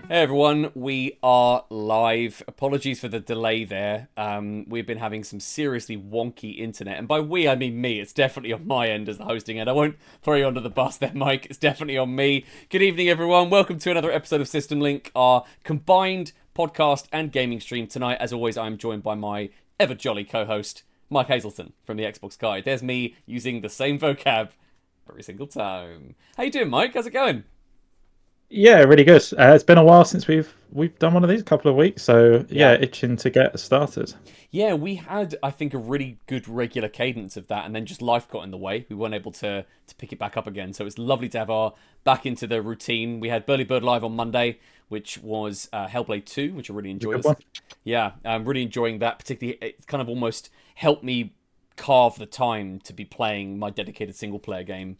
Hey everyone, we are live. Apologies for the delay there. We've been having some seriously wonky internet, and by we I mean me. It's definitely on my end as the hosting end. I won't throw you under the bus there, Mike. It's definitely on me. Good evening, everyone. Welcome to another episode of System Link, our combined podcast and gaming stream tonight. As always, I'm joined by my ever jolly co-host, Mike Hazelton from the Xbox Guide. There's me using the same vocab every single time. How you doing, Mike? How's it going? Yeah, really good. It's been a while since we've done one of these, a couple of weeks. So yeah, Yeah. itching to get started. Yeah, we had, I think, a really good regular cadence of that, and then just life got in the way. We weren't able to pick it back up again. So it's lovely to have our back into the routine. We had Burly Bird live on Monday, which was Hellblade 2, which I really A enjoyed. good one. Yeah, I'm really enjoying that. Particularly, it kind of almost helped me carve the time to be playing my dedicated single player game,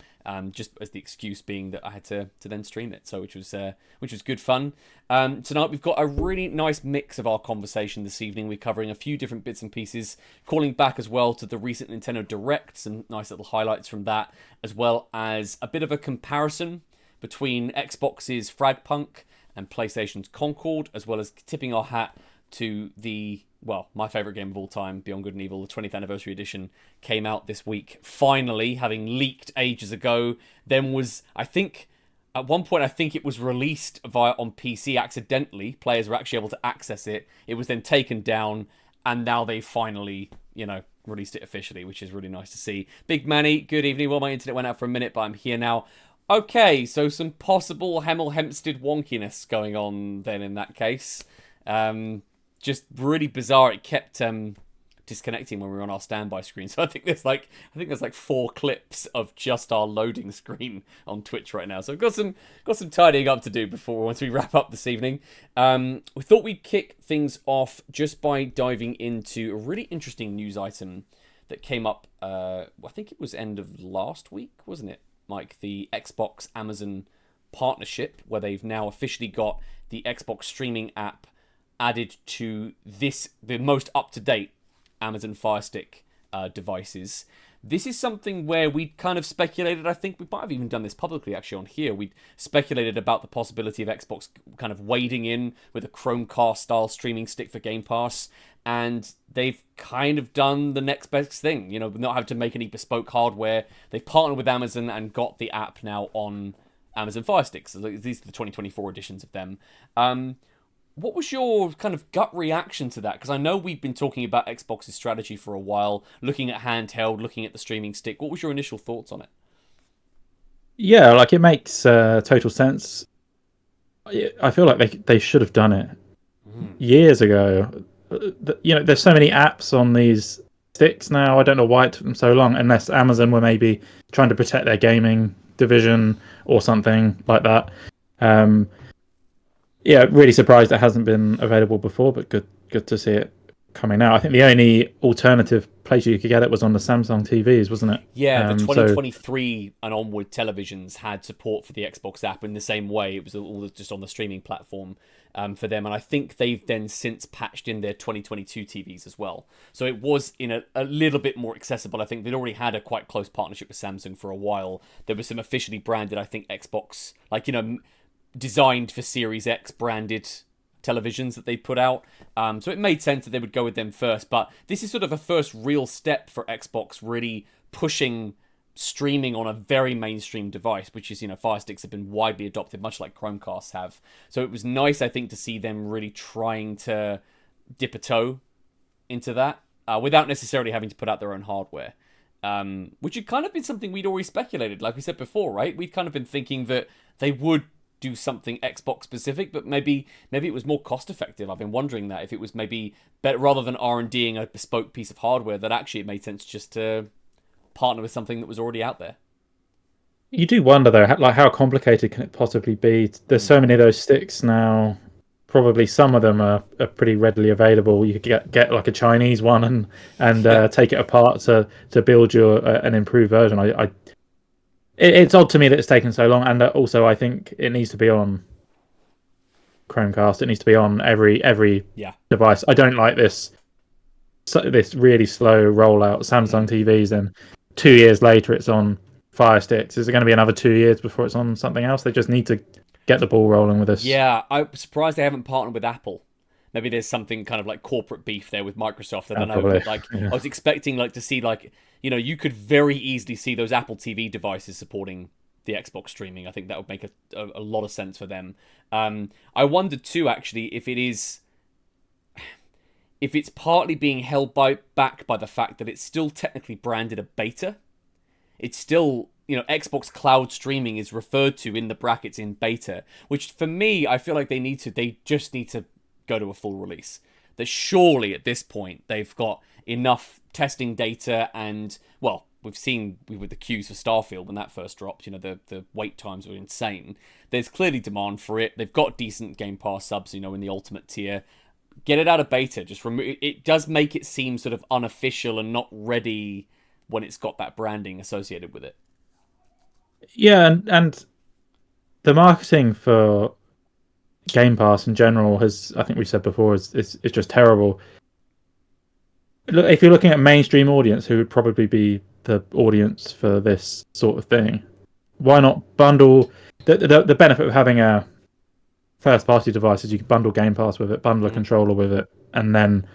just as the excuse being that I had to then stream it. So which was good fun. Tonight we've got a really nice mix of our conversation this evening. We're covering a few different bits and pieces, calling back as well to the recent Nintendo Direct, some nice little highlights from that, as well as a bit of a comparison between Xbox's Fragpunk and PlayStation's Concord, as well as tipping our hat to the, well, my favourite game of all time, Beyond Good and Evil. The 20th Anniversary Edition came out this week, finally, having leaked ages ago. Then was, I think, at one point, I think it was released on PC accidentally. Players were actually able to access it. It was then taken down, and now they finally, released it officially, which is really nice to see. Big Manny, good evening. Well, my internet went out for a minute, but I'm here now. Okay, so some possible Hemel Hempstead wonkiness going on then in that case. Just really bizarre. It kept disconnecting when we were on our standby screen. So I think there's like 4 clips of just our loading screen on Twitch right now. So we've got some tidying up to do before once we wrap up this evening. We thought we'd kick things off just by diving into a really interesting news item that came up. I think it was end of last week, wasn't it, Mike? The Xbox Amazon partnership, where they've now officially got the Xbox streaming app added to the most up-to-date Amazon Fire Stick devices. This is something where we kind of speculated. I think we might have even done this publicly actually on here. We speculated about the possibility of Xbox kind of wading in with a Chromecast style streaming stick for Game Pass, and they've kind of done the next best thing, not have to make any bespoke hardware. They've partnered with Amazon and got the app now on Amazon Fire Sticks. So these are the 2024 editions of them. What was your kind of gut reaction to that? Because I know we've been talking about Xbox's strategy for a while, looking at handheld, looking at the streaming stick. What was your initial thoughts on it? Yeah, like it makes total sense. I feel like they should have done it Mm. years ago. There's so many apps on these sticks now. I don't know why it took them so long, unless Amazon were maybe trying to protect their gaming division or something like that. Um, yeah, really surprised it hasn't been available before, but good to see it coming out. I think the only alternative place you could get it was on the Samsung TVs, wasn't it? Yeah, the So 2023 and onward televisions had support for the Xbox app in the same way. It was all just on the streaming platform for them. And I think they've then since patched in their 2022 TVs as well. So it was in a little bit more accessible. I think they'd already had a quite close partnership with Samsung for a while. There was some officially branded, I think, Xbox, designed for Series X branded televisions that they put out. So it made sense that they would go with them first. But this is sort of a first real step for Xbox really pushing streaming on a very mainstream device, which is, Fire Sticks have been widely adopted, much like Chromecasts have. So it was nice, I think, to see them really trying to dip a toe into that without necessarily having to put out their own hardware. Which had kind of been something we'd already speculated, like we said before, right? We'd kind of been thinking that they would do something Xbox specific, but maybe it was more cost effective. I've been wondering that if it was maybe better rather than R&Ding a bespoke piece of hardware, that actually it made sense just to partner with something that was already out there. you do wonder though, like how complicated can it possibly be? There's Mm. so many of those sticks now. Probably some of them are pretty readily available. You could get like a Chinese one and Yeah. take it apart to build your an improved version. It's odd to me that it's taken so long, and also I think it needs to be on Chromecast. It needs to be on every Yeah. device. I don't like this really slow rollout. Mm. Samsung TVs, and 2 years later it's on Fire Sticks. Is it going to be another 2 years before it's on something else? They just need to get the ball rolling with this. Yeah, I'm surprised they haven't partnered with Apple. Maybe there's something kind of like corporate beef there with Microsoft. I don't know, Probably. but like Yeah. I was expecting like to see like you could very easily see those Apple TV devices supporting the Xbox streaming. I think that would make a lot of sense for them. I wondered too actually if it's partly being held back by the fact that it's still technically branded a beta. It's still, Xbox Cloud streaming is referred to in the brackets in beta, which for me, I feel like they just need to go to a full release. That surely at this point, they've got enough testing data and, well, we've seen with the queues for Starfield when that first dropped, the wait times were insane. There's clearly demand for it. They've got decent Game Pass subs, in the Ultimate tier. Get it out of beta. Just remove it. Does make it seem sort of unofficial and not ready when it's got that branding associated with it. Yeah, and the marketing for Game Pass in general has, I think we said before, is just terrible. Look, if you're looking at mainstream audience, who would probably be the audience for this sort of thing, why not bundle the benefit of having a first party device is you can bundle Game Pass with it, bundle a controller with it, and then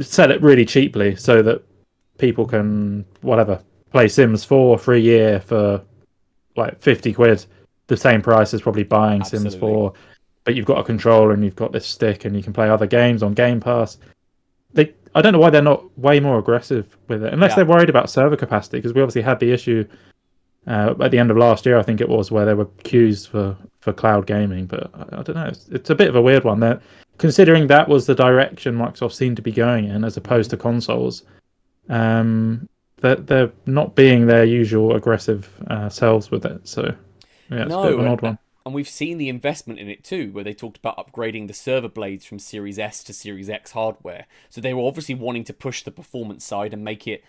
sell it really cheaply so that people can play Sims 4 for a year for like 50 quid, the same price as probably buying Absolutely. Sims 4, but you've got a controller and you've got this stick and you can play other games on Game Pass. I don't know why they're not way more aggressive with it, unless they're worried about server capacity, because we obviously had the issue at the end of last year, I think it was, where there were queues for cloud gaming. But I don't know, it's a bit of a weird one. That considering that was the direction Microsoft seemed to be going in, as opposed to consoles, that they're not being their usual aggressive selves with it. So yeah, it's a bit of an odd one. And we've seen the investment in it too, where they talked about upgrading the server blades from Series S to Series X hardware. So they were obviously wanting to push the performance side and make it,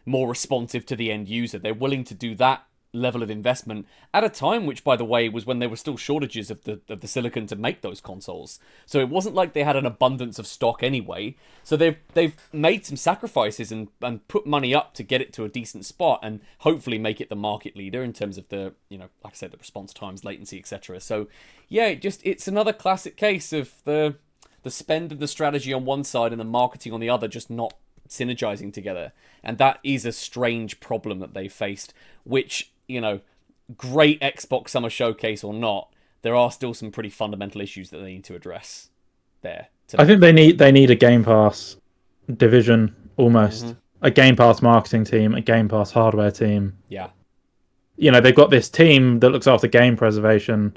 more responsive to the end user. They're willing to do that level of investment at a time which, by the way, was when there were still shortages of the silicon to make those consoles. So it wasn't like they had an abundance of stock anyway. So they've made some sacrifices and put money up to get it to a decent spot and hopefully make it the market leader in terms of the, like I said, the response times, latency, etc. So yeah, it's another classic case of the spend and the strategy on one side and the marketing on the other just not synergizing together. And that is a strange problem that they faced, which, great Xbox Summer Showcase or not, there are still some pretty fundamental issues that they need to address there. I think they need a Game Pass division, almost. A Game Pass marketing team, a Game Pass hardware team. Yeah. They've got this team that looks after game preservation,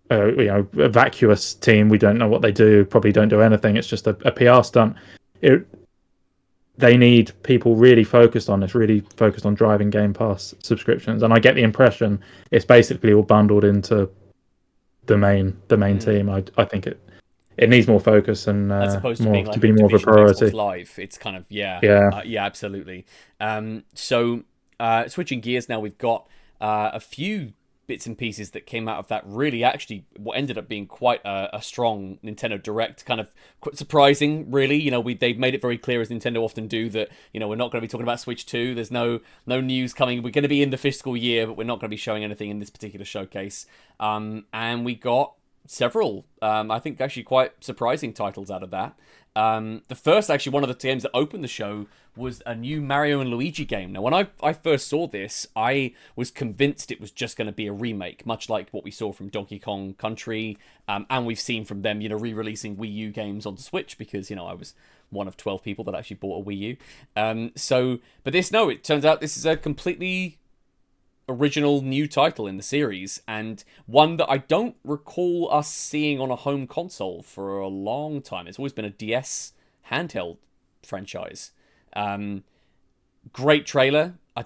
a vacuous team. We don't know what they do, probably don't do anything. It's just a PR stunt. They need people really focused on this, really focused on driving Game Pass subscriptions. And I get the impression it's basically all bundled into the main team. I think it needs more focus and as opposed more, to to be more of a priority. Xbox Live, it's kind of yeah, absolutely. So switching gears now, we've got a few bits and pieces that came out of that really actually what ended up being quite a strong Nintendo Direct, kind of quite surprising really. They've made it very clear, as Nintendo often do, that we're not going to be talking about Switch 2. There's no news coming. We're going to be in the fiscal year, but we're not going to be showing anything in this particular showcase. And we got several I think actually quite surprising titles out of that. The first, actually, one of the games that opened the show was a new Mario and Luigi game. Now, when I first saw this, I was convinced it was just going to be a remake, much like what we saw from Donkey Kong Country, and we've seen from them, re-releasing Wii U games on Switch, because, I was one of 12 people that actually bought a Wii U. But it turns out this is a completely original new title in the series, and one that I don't recall us seeing on a home console for a long time. It's always been a DS handheld franchise. Great trailer. I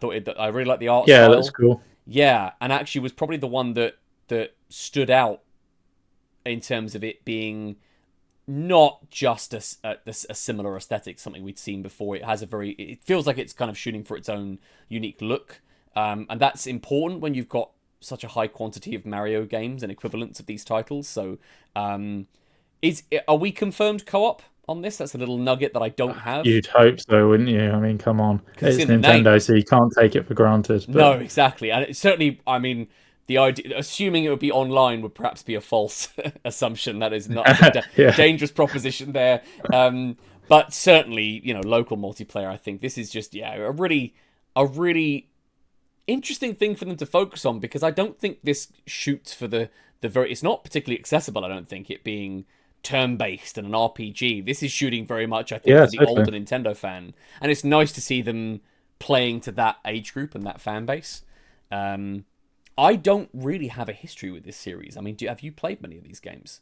really like the art style. Yeah, that's cool. Yeah, and actually was probably the one that stood out in terms of it being not just a similar aesthetic, something we'd seen before. It feels like it's kind of shooting for its own unique look. And that's important when you've got such a high quantity of Mario games and equivalents of these titles. So, are we confirmed co-op on this. That's a little nugget that I don't have. You'd hope so, wouldn't you? I mean, come on. Because It's in the Nintendo, name. so you can't take it for granted. But... No, exactly. And it certainly, I mean, the idea, assuming it would be online would perhaps be a false assumption. That is not a Yeah. dangerous proposition there. But certainly, local multiplayer, I think this is just, a really interesting thing for them to focus on, because I don't think this shoots for the very, it's not particularly accessible, I don't think, it being turn-based and an RPG. This is shooting very much, I think, for the older Nintendo fan. And it's nice to see them playing to that age group and that fan base. I don't really have a history with this series. I mean, have you played many of these games?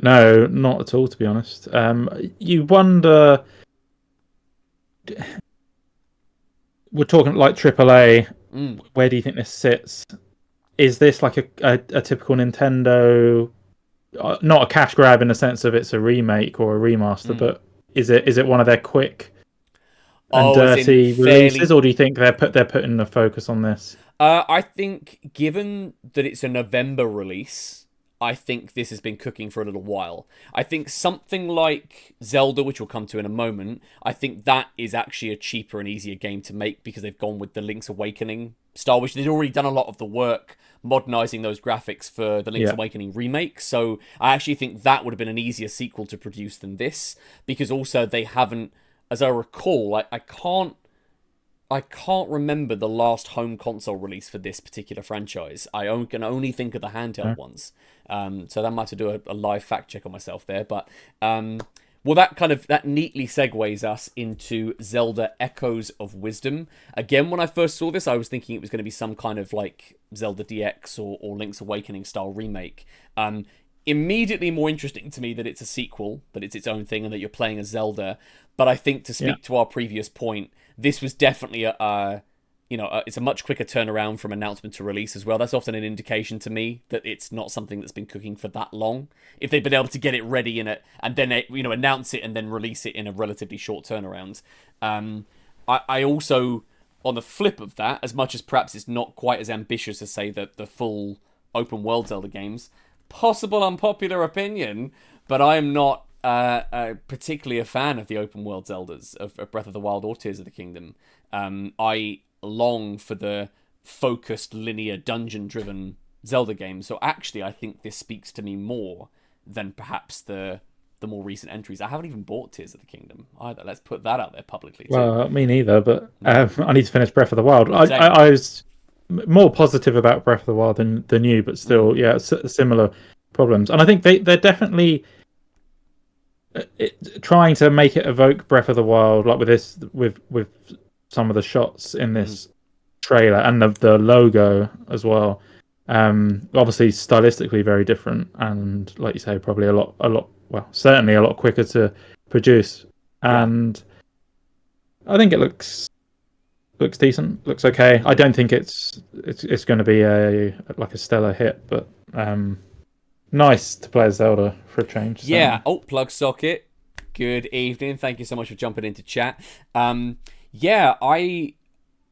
No, not at all, to be honest. You wonder... We're talking like AAA. Where do you think this sits? Is this like a typical Nintendo... Not a cash grab in the sense of it's a remake or a remaster, but is it one of their quick and dirty releases, or do you think they're putting the focus on this? I think, given that it's a November release, I think this has been cooking for a little while. I think something like Zelda, which we'll come to in a moment, I think that is actually a cheaper and easier game to make, because they've gone with the Link's Awakening style, which they'd already done a lot of the work modernizing those graphics for the Link's Awakening remake. So I actually think that would have been an easier sequel to produce than this, because also they haven't, as I recall, I can't remember the last home console release for this particular franchise. I can only think of the handheld ones. So that might have to do a live fact check on myself there. But well, that neatly segues us into Zelda Echoes of Wisdom. Again, when I first saw this, I was thinking it was going to be some kind of like Zelda DX or Link's Awakening style remake. Immediately more interesting to me that it's a sequel, that it's its own thing, and that you're playing as Zelda. But I think, to speak to our previous point, this was definitely it's a much quicker turnaround from announcement to release as well. That's often an indication to me that it's not something that's been cooking for that long. If they've been able to get it ready and then announce it and then release it in a relatively short turnaround. I also, on the flip of that, as much as perhaps it's not quite as ambitious as, say, the full open world Zelda games, possible unpopular opinion, but I am not particularly a fan of the open world Zeldas of Breath of the Wild or Tears of the Kingdom. I long for the focused, linear, dungeon-driven Zelda games. So actually, I think this speaks to me more than perhaps the more recent entries. I haven't even bought Tears of the Kingdom either. Let's put that out there publicly too. Well, me neither, but I need to finish Breath of the Wild. I was more positive about Breath of the Wild than you, but still, similar problems. And I think they're definitely trying to make it evoke Breath of the Wild, like with some of the shots in this trailer and the logo as well. Obviously stylistically very different, and like you say, probably certainly a lot quicker to produce. And I think it looks decent, looks okay. I don't think it's going to be a stellar hit, but nice to play as Zelda for a change. Yeah. Oh, plug socket. Good evening. Thank you so much for jumping into chat. I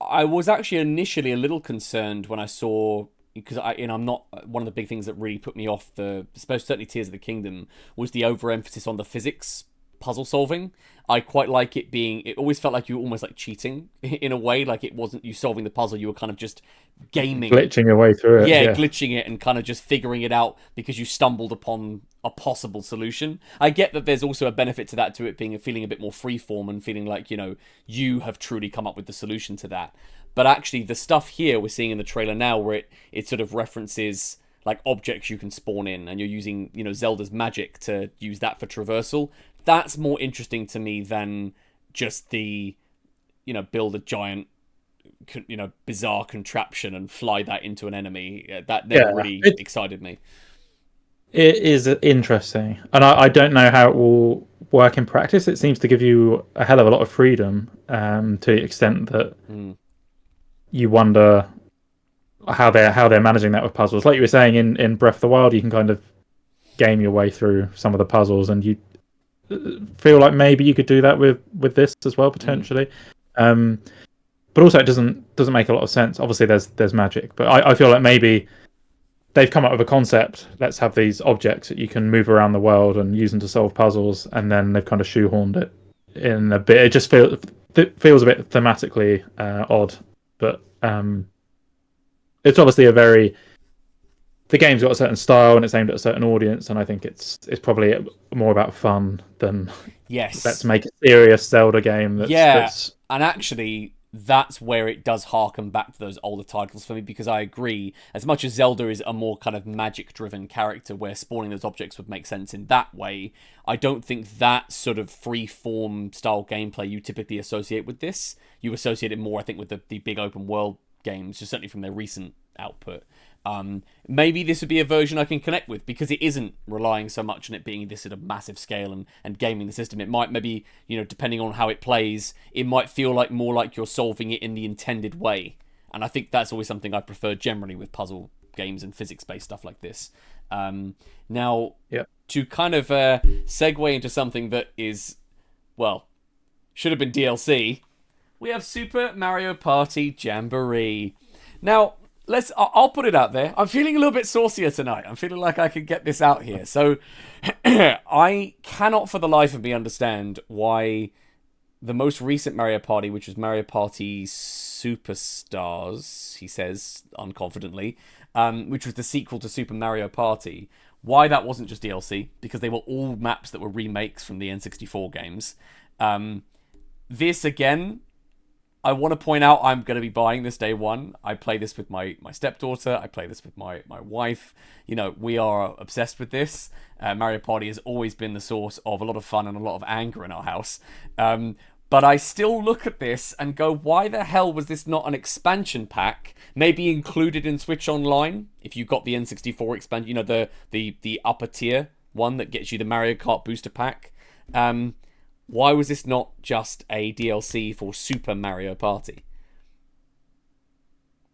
was actually initially a little concerned when I saw, because I'm not, one of the big things that really put me off certainly Tears of the Kingdom, was the overemphasis on the physics puzzle solving. I quite like it always felt like you were almost like cheating in a way, like it wasn't you solving the puzzle, you were kind of just gaming. Glitching your way through it. Yeah, glitching it and kind of just figuring it out because you stumbled upon a possible solution. I get that there's also a benefit to that, to it feeling a bit more freeform and feeling like, you have truly come up with the solution to that. But actually, the stuff here we're seeing in the trailer now, where it sort of references like objects you can spawn in, and you're using, Zelda's magic to use that for traversal. That's more interesting to me than just the, build a giant, bizarre contraption and fly that into an enemy. That never really excited me. It is interesting, and I don't know how it will work in practice. It seems to give you a hell of a lot of freedom, to the extent that you wonder how they're managing that with puzzles. Like you were saying in Breath of the Wild, you can kind of game your way through some of the puzzles, and you feel like maybe you could do that with this as well, potentially. But also it doesn't make a lot of sense. Obviously there's magic, but I feel like maybe they've come up with a concept. Let's have these objects that you can move around the world and use them to solve puzzles, and then they've kind of shoehorned it in a bit. It just feels a bit thematically odd, but it's obviously the game's got a certain style and it's aimed at a certain audience, and I think it's probably more about fun than let's make a serious Zelda game. That's... And actually, that's where it does harken back to those older titles for me, because I agree, as much as Zelda is a more kind of magic-driven character where spawning those objects would make sense in that way, I don't think that sort of free-form style gameplay you typically associate with this. You associate it more, I think, with the big open world games, just certainly from their recent output. Maybe this would be a version I can connect with, because it isn't relying so much on it being this sort of massive scale and gaming the system. It might maybe, depending on how it plays, it might feel like more like you're solving it in the intended way. And I think that's always something I prefer generally with puzzle games and physics-based stuff like this. Now, to kind of segue into something that is, well, should have been DLC, we have Super Mario Party Jamboree. Now, I'll put it out there. I'm feeling a little bit saucier tonight. I'm feeling like I could get this out here. So I cannot for the life of me understand why the most recent Mario Party, which was Mario Party Superstars, he says unconfidently, which was the sequel to Super Mario Party, why that wasn't just DLC, because they were all maps that were remakes from the N64 games. This, again, I want to point out I'm going to be buying this day one. I play this with my stepdaughter. I play this with my wife. We are obsessed with this. Mario Party has always been the source of a lot of fun and a lot of anger in our house. But I still look at this and go, why the hell was this not an expansion pack? Maybe included in Switch Online, if you got the N64 expansion, the upper tier one that gets you the Mario Kart booster pack. Why was this not just a DLC for Super Mario Party?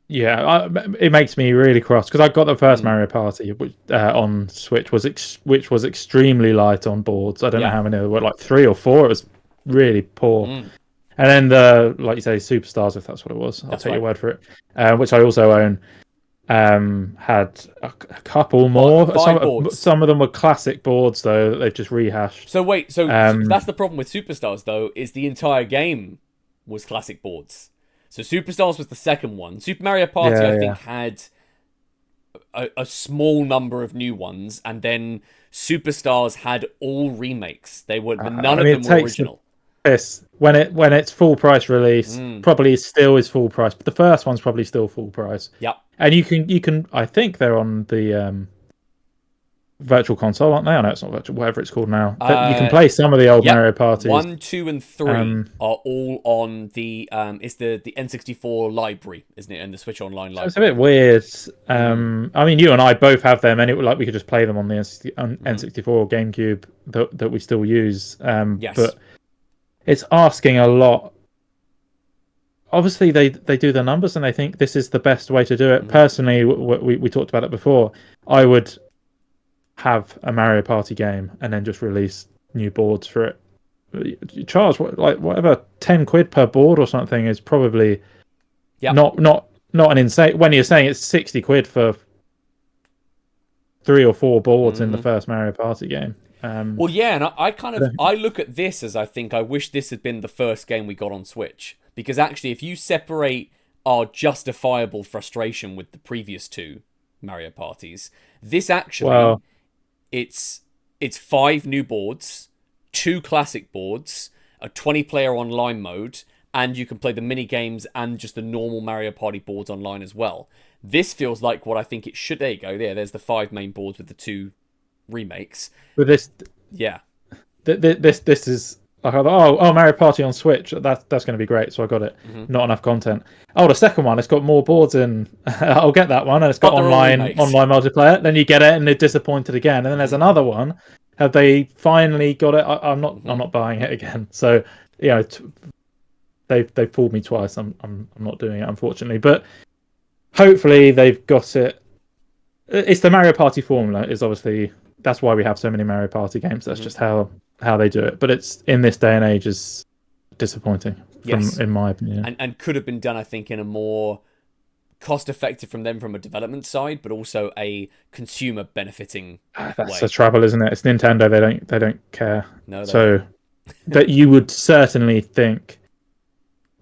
Yeah, it makes me really cross, because I got the first Mario Party on Switch, which was extremely light on boards. I don't know how many there were, like 3 or 4. It was really poor. And then like you say, Superstars, if that's what it was. I'll take your word for it. Which I also own. Had a couple more. Some of them were classic boards, though, that they've just rehashed. So wait, so that's the problem with Superstars, though, is the entire game was classic boards. So Superstars was the second one. Super Mario Party, I think, had a small number of new ones, and then Superstars had all remakes. None of them were original. When it's full price release, probably still is full price, but the first one's probably still full price. Yep. And you can I think they're on the virtual console, aren't they? I know it's not virtual, whatever it's called now. You can play some of the old Mario Parties. 1, 2, and 3 are all on the it's the N64 library, isn't it? And the Switch Online library. It's a bit weird. I mean, you and I both have them, and we could just play them on the N64 GameCube that we still use. Yes. But it's asking a lot. Obviously, they do the numbers and they think this is the best way to do it. Personally, we talked about it before. I would have a Mario Party game and then just release new boards for it. You charge whatever £10 per board or something is probably not an insane. When you're saying it's £60 for 3 or 4 boards in the first Mario Party game. Well, yeah, and I look at this as I wish this had been the first game we got on Switch. Because actually, if you separate our justifiable frustration with the previous 2 Mario Parties, this actually, it's 5 new boards, 2 classic boards, a 20-player online mode, and you can play the mini games and just the normal Mario Party boards online as well. This feels like what I think it should. There you go. There's the 5 main boards with the 2 remakes. But this is. I thought, Mario Party on Switch, that's going to be great, so I got it. Not enough content. The second one, it's got more boards in. I'll get that one, and it's got online multiplayer. Then you get it, and they're disappointed again. And then there's another one. Have they finally got it? I'm not buying it again. So they've fooled me twice. I'm not doing it, unfortunately. But hopefully they've got it. It's the Mario Party formula. Is obviously that's why we have so many Mario Party games. That's just how they do it. But it's in this day and age is disappointing, in my opinion. And could have been done, I think, in a more cost effective from them from a development side, but also a consumer benefiting That's the way. trouble, isn't it? It's Nintendo. They don't care. No, they So don't. that you would certainly think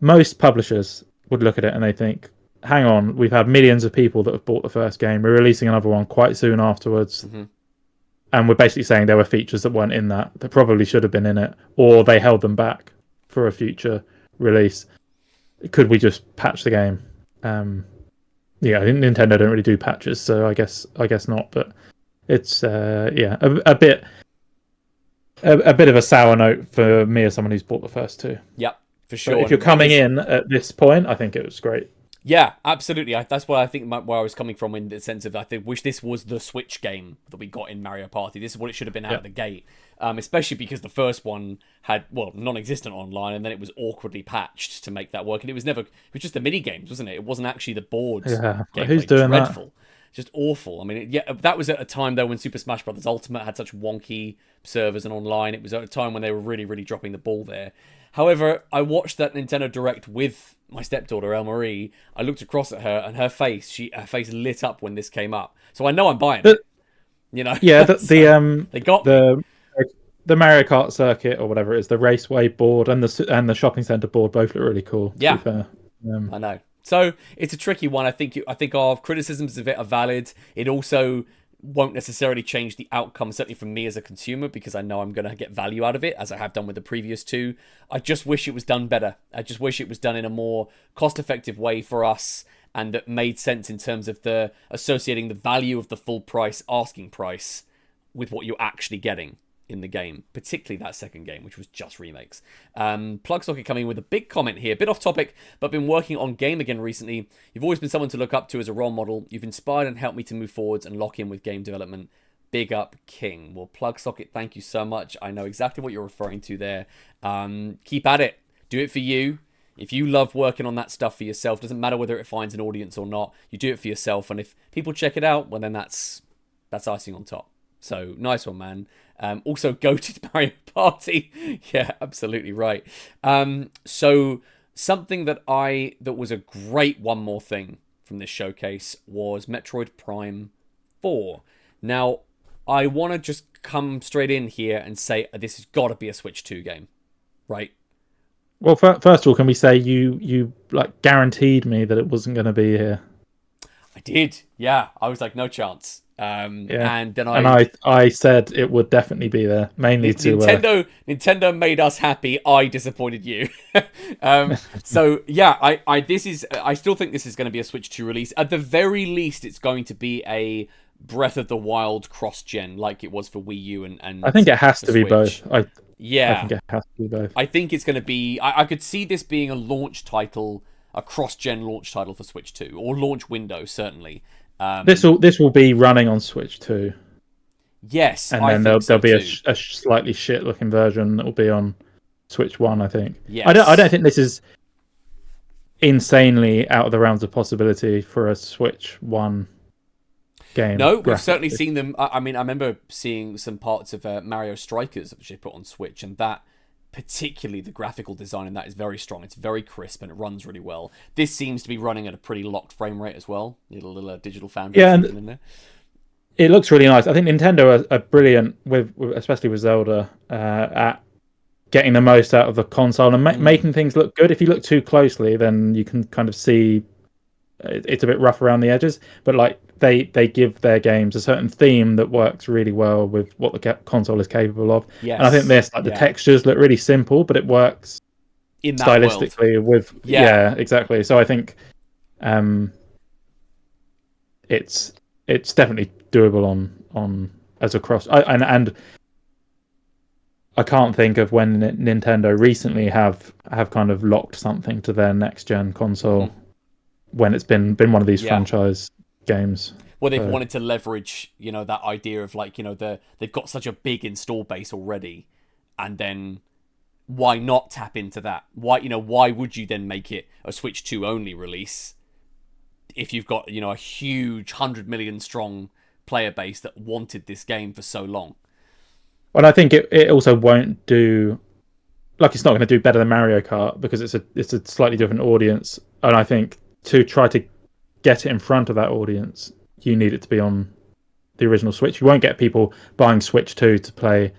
most publishers would look at it and they think, hang on, we've had millions of people that have bought the first game. We're releasing another one quite soon afterwards. Mm-hmm. And we're basically saying there were features that weren't in that probably should have been in it, or they held them back for a future release. Could we just patch the game? Yeah, Nintendo don't really do patches, so I guess not. But it's a bit of a sour note for me as someone who's bought the first two. Yep, for sure. But if you're coming in at this point, I think it was great. Yeah, absolutely. That's what I think where I was coming from, in the sense of wish this was the Switch game that we got in Mario Party. This is what it should have been out of the gate. Especially because the first one had, non-existent online, and then it was awkwardly patched to make that work. And it was just the mini games, wasn't it? It wasn't actually the board. Yeah, gameplay. who's doing Dreadful. that? Just awful. I mean, that was at a time though when Super Smash Bros. Ultimate had such wonky servers and online. It was at a time when they were really, really dropping the ball there. However, I watched that Nintendo Direct with my stepdaughter, El Marie. I looked across at her, and her face lit up when this came up. So I know I'm buying it. Yeah, they got the Mario Kart circuit or whatever it is, the raceway board and the shopping center board both look really cool. Yeah, to be fair. I know. So it's a tricky one. I think our criticisms of it are valid. It also won't necessarily change the outcome, certainly from me as a consumer, because I know I'm going to get value out of it, as I have done with the previous two. I just wish it was done better. I just wish it was done in a more cost-effective way for us, and that made sense in terms of the associating the value of the full price, asking price, with what you're actually getting in the game, particularly that second game, which was just remakes. Plugsocket coming with a big comment here, a bit off topic, but been working on game again recently. You've always been someone to look up to as a role model. You've inspired and helped me to move forwards and lock in with game development. Big up, King. Well, Plugsocket, thank you so much. I know exactly what you're referring to there. Keep at it. Do it for you. If you love working on that stuff for yourself, doesn't matter whether it finds an audience or not, you do it for yourself, and if people check it out, well, then that's icing on top. So, nice one, man. Also, goated Mario Party. Yeah, absolutely right. So, something that was a great one more thing from this showcase was Metroid Prime 4. Now, I want to just come straight in here and say this has got to be a Switch 2 game, right? Well, first of all, can we say you like guaranteed me that it wasn't going to be here? I did. Yeah, I was like, no chance. And then I said it would definitely be there, mainly to Nintendo made us happy. I disappointed you. So yeah, I still think this is going to be a Switch 2 release. At the very least, it's going to be a Breath of the Wild cross-gen, like it was for Wii U and I think it has to be both. I think it has to be both. I think it's going to be. I could see this being a launch title, a cross-gen launch title for Switch 2, or launch window certainly. This will be running on Switch 2. Yes, and then there'll be a slightly shit-looking version that will be on Switch 1. I think. Yes. I don't think this is insanely out of the realms of possibility for a Switch 1 game. No, we've certainly seen them. I mean, I remember seeing some parts of Mario Strikers, which they put on Switch, and that, particularly the graphical design in that, is very strong. It's very crisp and it runs really well. This seems to be running at a pretty locked frame rate as well. Little Digital Foundry in there. It looks really nice. I think Nintendo are brilliant, especially with Zelda, at getting the most out of the console and making things look good. If you look too closely, then you can kind of see it's a bit rough around the edges. But like they give their games a certain theme that works really well with what the console is capable of. Yes. And I think the textures look really simple, but it works in that stylistically world. Yeah, exactly. So I think it's definitely doable on as a cross. And I can't think of when Nintendo recently have kind of locked something to their next gen console when it's been one of these franchise games. Well, they've wanted to leverage, that idea of like, they've got such a big install base already, and then why not tap into that? Why would you then make it a Switch 2 only release if you've got, a huge 100 million strong player base that wanted this game for so long? Well, I think it also won't do, like, it's not going to do better than Mario Kart because it's a slightly different audience, and I think to try to get it in front of that audience, you need it to be on the original Switch. You won't get people buying Switch 2 to play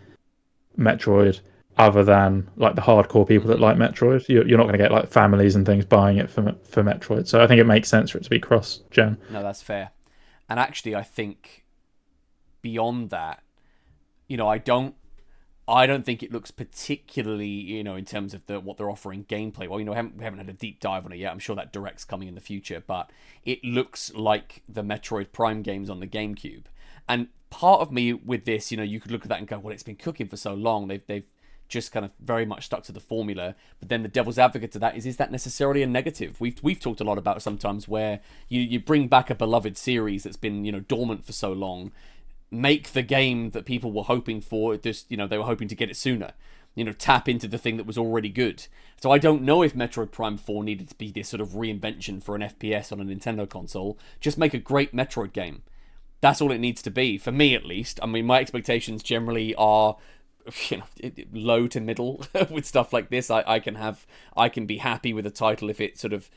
Metroid other than like the hardcore people that like Metroid. You're not going to get like families and things buying it for Metroid. So I think it makes sense for it to be cross-gen. No, that's fair. And actually, I think beyond that, I don't think it looks particularly, in terms of what they're offering gameplay. Well, we haven't had a deep dive on it yet. I'm sure that Direct's coming in the future, but it looks like the Metroid Prime games on the GameCube. And part of me with this, you could look at that and go, well, it's been cooking for so long. They've just kind of very much stuck to the formula. But then the devil's advocate to that is that necessarily a negative? We've talked a lot about sometimes where you bring back a beloved series that's been, dormant for so long, make the game that people were hoping for, just, they were hoping to get it sooner. Tap into the thing that was already good. So I don't know if Metroid Prime 4 needed to be this sort of reinvention for an FPS on a Nintendo console. Just make a great Metroid game. That's all it needs to be, for me at least. I mean, my expectations generally are, low to middle with stuff like this. I can be happy with a title if it sort of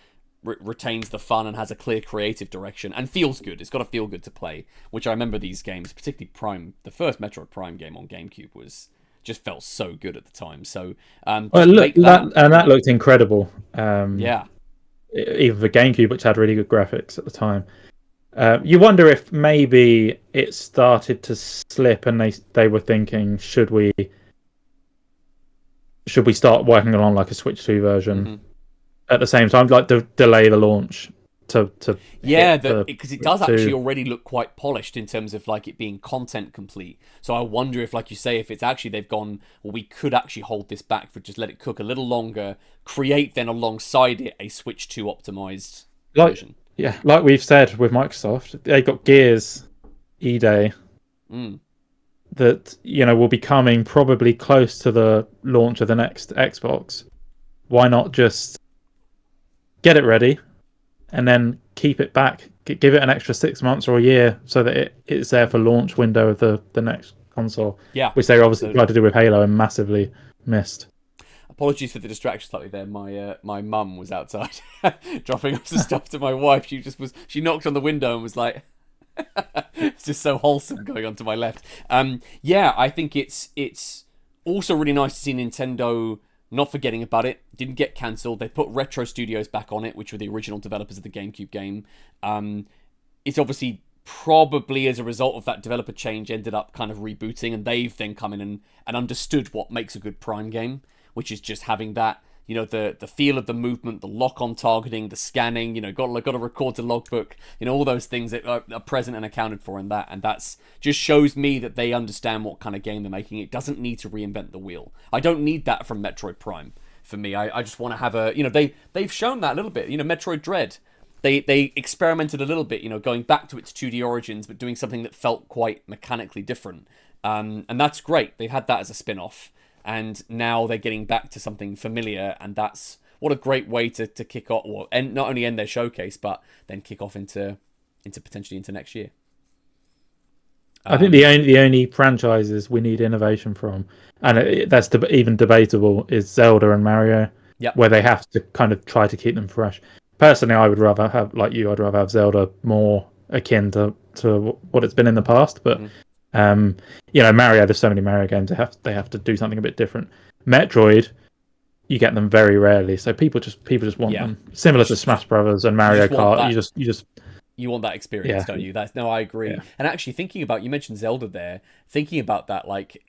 retains the fun and has a clear creative direction and feels good. It's got to feel good to play, which I remember these games, particularly Prime, the first Metroid Prime game on GameCube just felt so good at the time. So that looked incredible. Yeah, even for GameCube, which had really good graphics at the time. You wonder if maybe it started to slip and they were thinking, should we start working on like a Switch 2 version at the same time, like delay the launch to because it does actually already look quite polished in terms of like it being content complete. So I wonder if, like you say, if it's actually they've gone, well, we could actually hold this back for just let it cook a little longer, create then alongside it a Switch 2 optimized version. Yeah, like we've said with Microsoft, they got Gears E-Day that will be coming probably close to the launch of the next Xbox. Why not just get it ready and then keep it back, give it an extra 6 months or a year so that it's there for launch window of the next console? Yeah, which they obviously tried to do with Halo and massively missed. Apologies for the distraction slightly there. My mum was outside dropping off some stuff to my wife. She knocked on the window and was like, it's just so wholesome going on to my left. I think it's also really nice to see Nintendo not forgetting about it. Didn't get cancelled. They put Retro Studios back on it, which were the original developers of the GameCube game. It's obviously probably as a result of that developer change ended up kind of rebooting, and they've then come in and understood what makes a good Prime game, which is just having that, the feel of the movement, the lock-on targeting, the scanning, got to record the logbook, all those things that are present and accounted for in that. And that's just shows me that they understand what kind of game they're making. It doesn't need to reinvent the wheel. I don't need that from Metroid Prime. For me, I just want to have a, they've shown that a little bit. Metroid Dread, they experimented a little bit, going back to its 2D origins, but doing something that felt quite mechanically different. And that's great. They've had that as a spin-off. And now they're getting back to something familiar, and that's what a great way to kick off, and not only end their showcase, but then kick off into potentially into next year. I think the only franchises we need innovation from, and that's even debatable, is Zelda and Mario, where they have to kind of try to keep them fresh. Personally, I would rather have, like you, I'd rather have Zelda more akin to what it's been in the past, but. Mario, there's so many Mario games, they have to do something a bit different. Metroid, you get them very rarely, so people just want them. Similar to Smash Brothers and Mario Kart, you want that experience, don't you? I agree. Yeah. And actually, you mentioned Zelda there, thinking about that, like,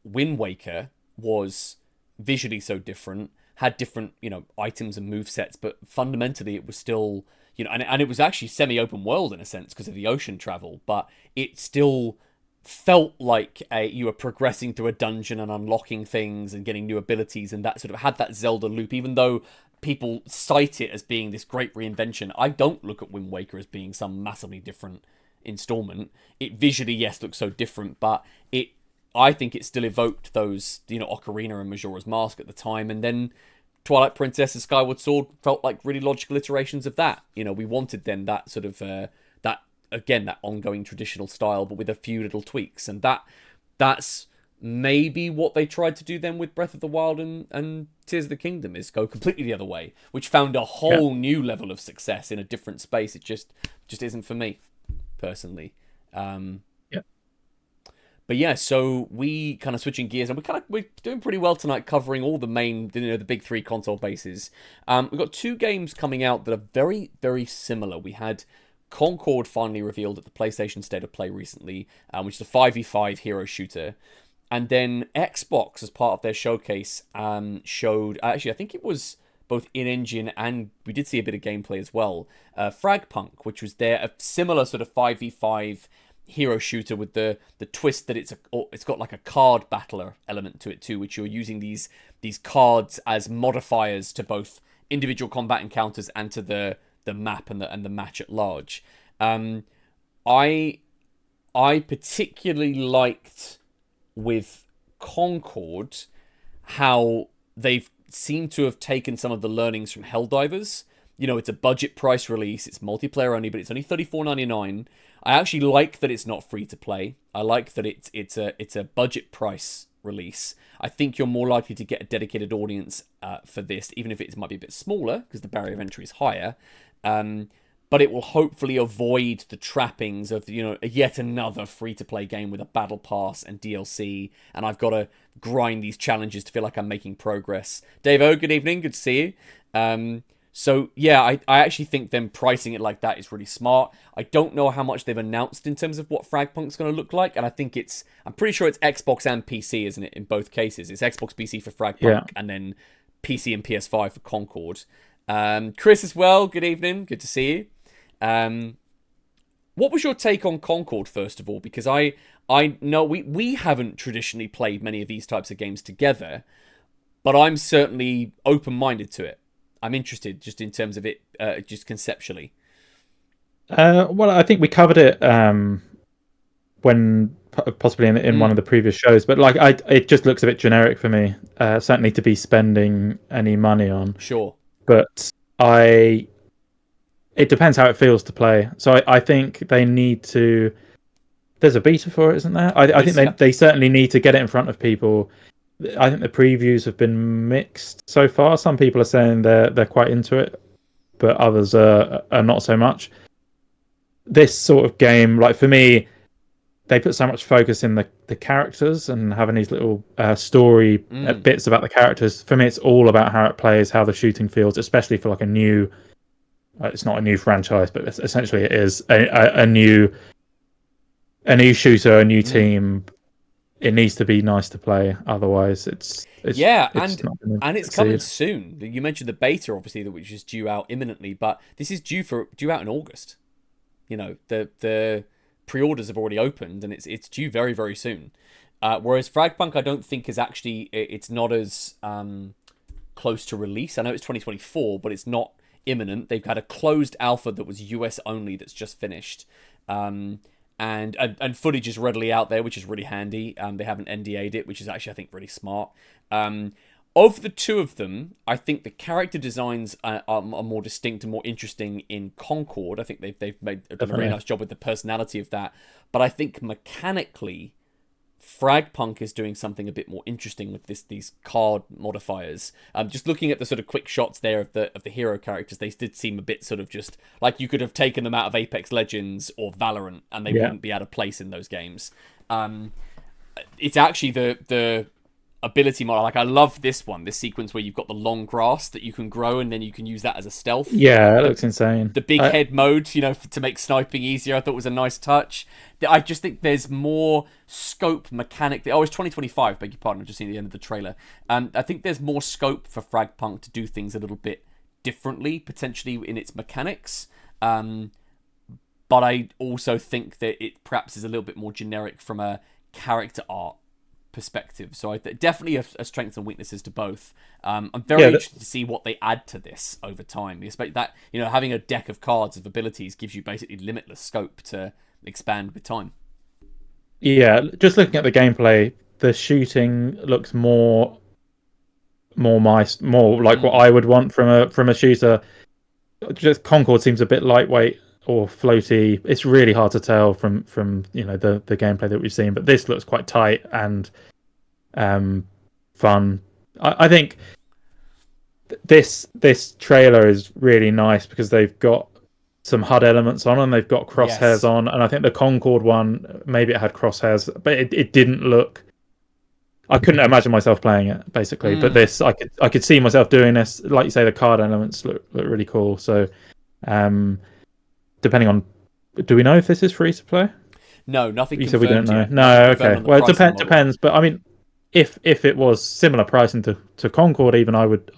Wind Waker was visually so different, had different, items and movesets, but fundamentally it was still, and it was actually semi-open world in a sense because of the ocean travel, but it still felt like you were progressing through a dungeon and unlocking things and getting new abilities, and that sort of had that Zelda loop, even though people cite it as being this great reinvention. I don't look at Wind Waker as being some massively different installment. It visually, yes, looks so different, but I think it still evoked those, Ocarina and Majora's Mask at the time, and then Twilight Princess and Skyward Sword felt like really logical iterations of that. We wanted then that sort of that ongoing traditional style, but with a few little tweaks, and that's maybe what they tried to do then with Breath of the Wild and Tears of the Kingdom is go completely the other way, which found a whole new level of success in a different space. It just isn't for me personally. But yeah, so we kind of switching gears, and we're doing pretty well tonight, covering all the main, the big three console bases. We've got two games coming out that are very, very similar. We had Concord finally revealed at the PlayStation State of Play recently, which is a 5v5 hero shooter. And then Xbox, as part of their showcase, showed, actually I think it was both in-engine and we did see a bit of gameplay as well, Fragpunk, which was a similar sort of 5v5 hero shooter with the twist that it's got like a card battler element to it too, which you're using these cards as modifiers to both individual combat encounters and to the map and the match at large. I particularly liked with Concord how they've seemed to have taken some of the learnings from Helldivers. It's a budget price release, it's multiplayer only, but it's only $34.99. I actually like that it's not free to play. I like that it's a budget price release. I think you're more likely to get a dedicated audience for this, even if it might be a bit smaller because the barrier of entry is higher. But it will hopefully avoid the trappings of yet another free to play game with a battle pass and DLC, and I've got to grind these challenges to feel like I'm making progress. Dave O, good evening, good to see you. So, yeah, I actually think them pricing it like that is really smart. I don't know how much they've announced in terms of what Fragpunk's going to look like, and I'm pretty sure it's Xbox and PC, isn't it, in both cases? It's Xbox PC for Fragpunk, and then PC and PS5 for Concord. Chris as well, good evening, good to see you. What was your take on Concord, first of all? Because I know we haven't traditionally played many of these types of games together, but I'm certainly open-minded to it. I'm interested just in terms of it, just conceptually. Well, I think we covered it when possibly in one of the previous shows, but it just looks a bit generic for me. Certainly to be spending any money on. Sure. But it depends how it feels to play. So I think they need to. There's a beta for it, isn't there? I think they certainly need to get it in front of people. I think the previews have been mixed so far. Some people are saying they're quite into it, but others are not so much. This sort of game, like for me, they put so much focus in the characters and having these little story bits about the characters. For me, it's all about how it plays, how the shooting feels, especially for like a new. It's not a new franchise, but essentially it is a new shooter, a new team. It needs to be nice to play, otherwise it's and it's coming soon. You mentioned the beta, obviously, which is due out imminently, but this is due out in August. The pre-orders have already opened, and it's due very, very soon. Whereas Fragpunk, I don't think it's not as close to release. I know it's 2024, but it's not imminent. They've had a closed alpha that was US only that's just finished. And footage is readily out there, which is really handy. They haven't NDA'd it, which is actually, I think, really smart. Of the two of them, I think the character designs are more distinct and more interesting in Concord. I think they've made a really nice job with the personality of that. But I think mechanically, Fragpunk is doing something a bit more interesting with these card modifiers. Just looking at the sort of quick shots there of the hero characters, they did seem a bit sort of just like you could have taken them out of Apex Legends or Valorant, and they wouldn't be out of place in those games. It's actually the ability model. Like I love this sequence where you've got the long grass that you can grow, and then you can use that as a stealth. Yeah, it looks insane. The big head mode, to make sniping easier, I thought was a nice touch. I just think there's more scope mechanically. Oh, it's 2025, beg your pardon, I've just seen the end of the trailer. I think there's more scope for Fragpunk to do things a little bit differently, potentially in its mechanics. But I also think that it perhaps is a little bit more generic from a character art perspective. So definitely a strengths and weaknesses to both. I'm very interested to see what they add to this over time. Especially that, having a deck of cards of abilities gives you basically limitless scope to expand with time. Yeah, just looking at the gameplay, the shooting looks more like what I would want from a shooter. Just Concord seems a bit lightweight or floaty. It's really hard to tell from the gameplay that we've seen, but this looks quite tight, and fun. I think this trailer is really nice because they've got some HUD elements on and they've got crosshairs Yes. on, and I think the Concorde one, maybe it had crosshairs, but it didn't look. I couldn't imagine myself playing it basically, but Mm. this I could see myself doing this. Like you say, the card elements look really cool. So, um, depending on, do we know if this is free to play? No, nothing You said we don't confirmed know. yet. Nothing No, confirmed okay. on the Well, it pricing model. depends. But I mean, if it was similar pricing to Concorde, even I would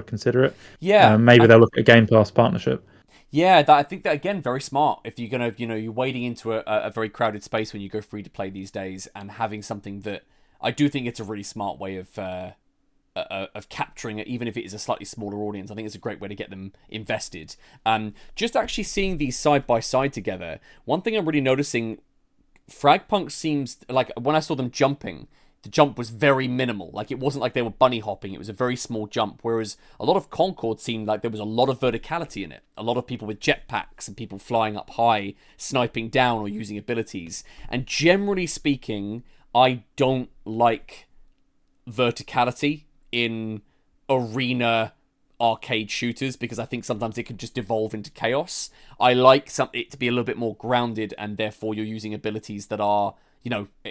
consider it. Yeah, Maybe they'll look at a Game Pass partnership. yeah. That I think that again very smart. If you're gonna, you're wading into a very crowded space when you go free to play these days, and having something that I do think it's a really smart way of capturing it, even if it is a slightly smaller audience. I think it's a great way to get them invested. Just actually seeing these side by side together. One thing I'm really noticing, Fragpunk seems like when I saw them jumping, the jump was very minimal. Like it wasn't like they were bunny hopping. It was a very small jump. Whereas a lot of Concorde seemed like there was a lot of verticality in it. A lot of people with jetpacks and people flying up high, sniping down or using abilities. And generally speaking, I don't like verticality in arena arcade shooters because I think sometimes it can just devolve into chaos. I like it to be a little bit more grounded, and therefore you're using abilities that are,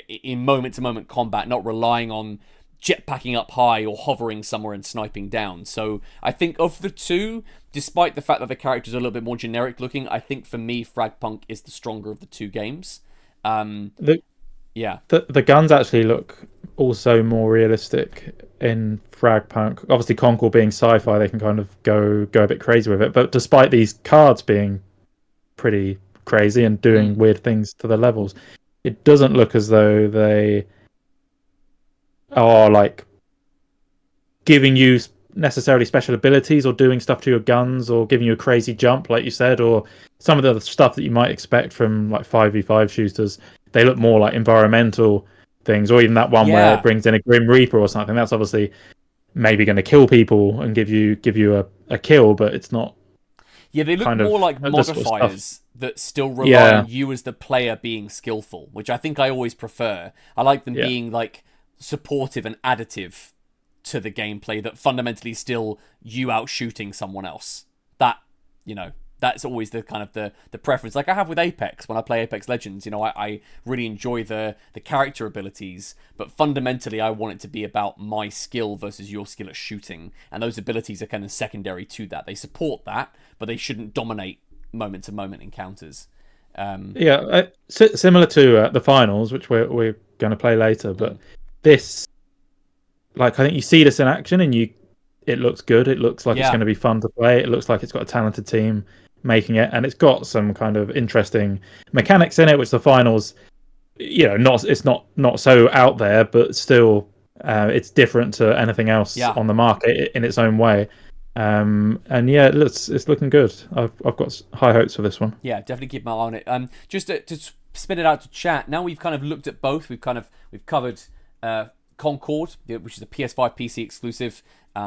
in moment to moment combat, not relying on jetpacking up high or hovering somewhere and sniping down. So I think of the two, despite the fact that the characters are a little bit more generic looking, I think for me Fragpunk is the stronger of the two games. The Yeah. the guns actually look also more realistic in Fragpunk. Obviously, Concorde being sci-fi, they can kind of go a bit crazy with it. But despite these cards being pretty crazy and doing weird things to the levels, it doesn't look as though they are like giving you necessarily special abilities or doing stuff to your guns or giving you a crazy jump, like you said, or some of the stuff that you might expect from like 5v5 shooters. They look more like environmental things, or even that one where it Yeah. brings in a Grim Reaper or something. That's obviously maybe going to kill people and give you a kill, but it's not Yeah, they look kind more of like the sort of stuff. modifiers that still rely Yeah, on you as the player being skillful, which I think I always prefer. I like them yeah, being like supportive and additive to the gameplay that fundamentally still you out shooting someone else. That, you know, that's always the kind of the preference. Like I have with Apex when I play Apex Legends, I really enjoy the character abilities, but fundamentally I want it to be about my skill versus your skill at shooting, and those abilities are kind of secondary to that. They support that, but they shouldn't dominate moment to moment encounters. yeah. Similar to the finals, which we're going to play later, but Mm, this, like, I think you see this in action and it looks good. It looks like it's yeah, going to be fun to play. It looks like it's got a talented team making it, and it's got some kind of interesting mechanics in it, which the finals, not it's not so out there, but still, it's different to anything else yeah. on the market in its own way. And yeah, it's looking good. I've got high hopes for this one. Yeah, definitely keep my eye on it. Just to spin it out to chat. Now we've kind of looked at both. We've covered Concorde, which is a PS5 PC exclusive.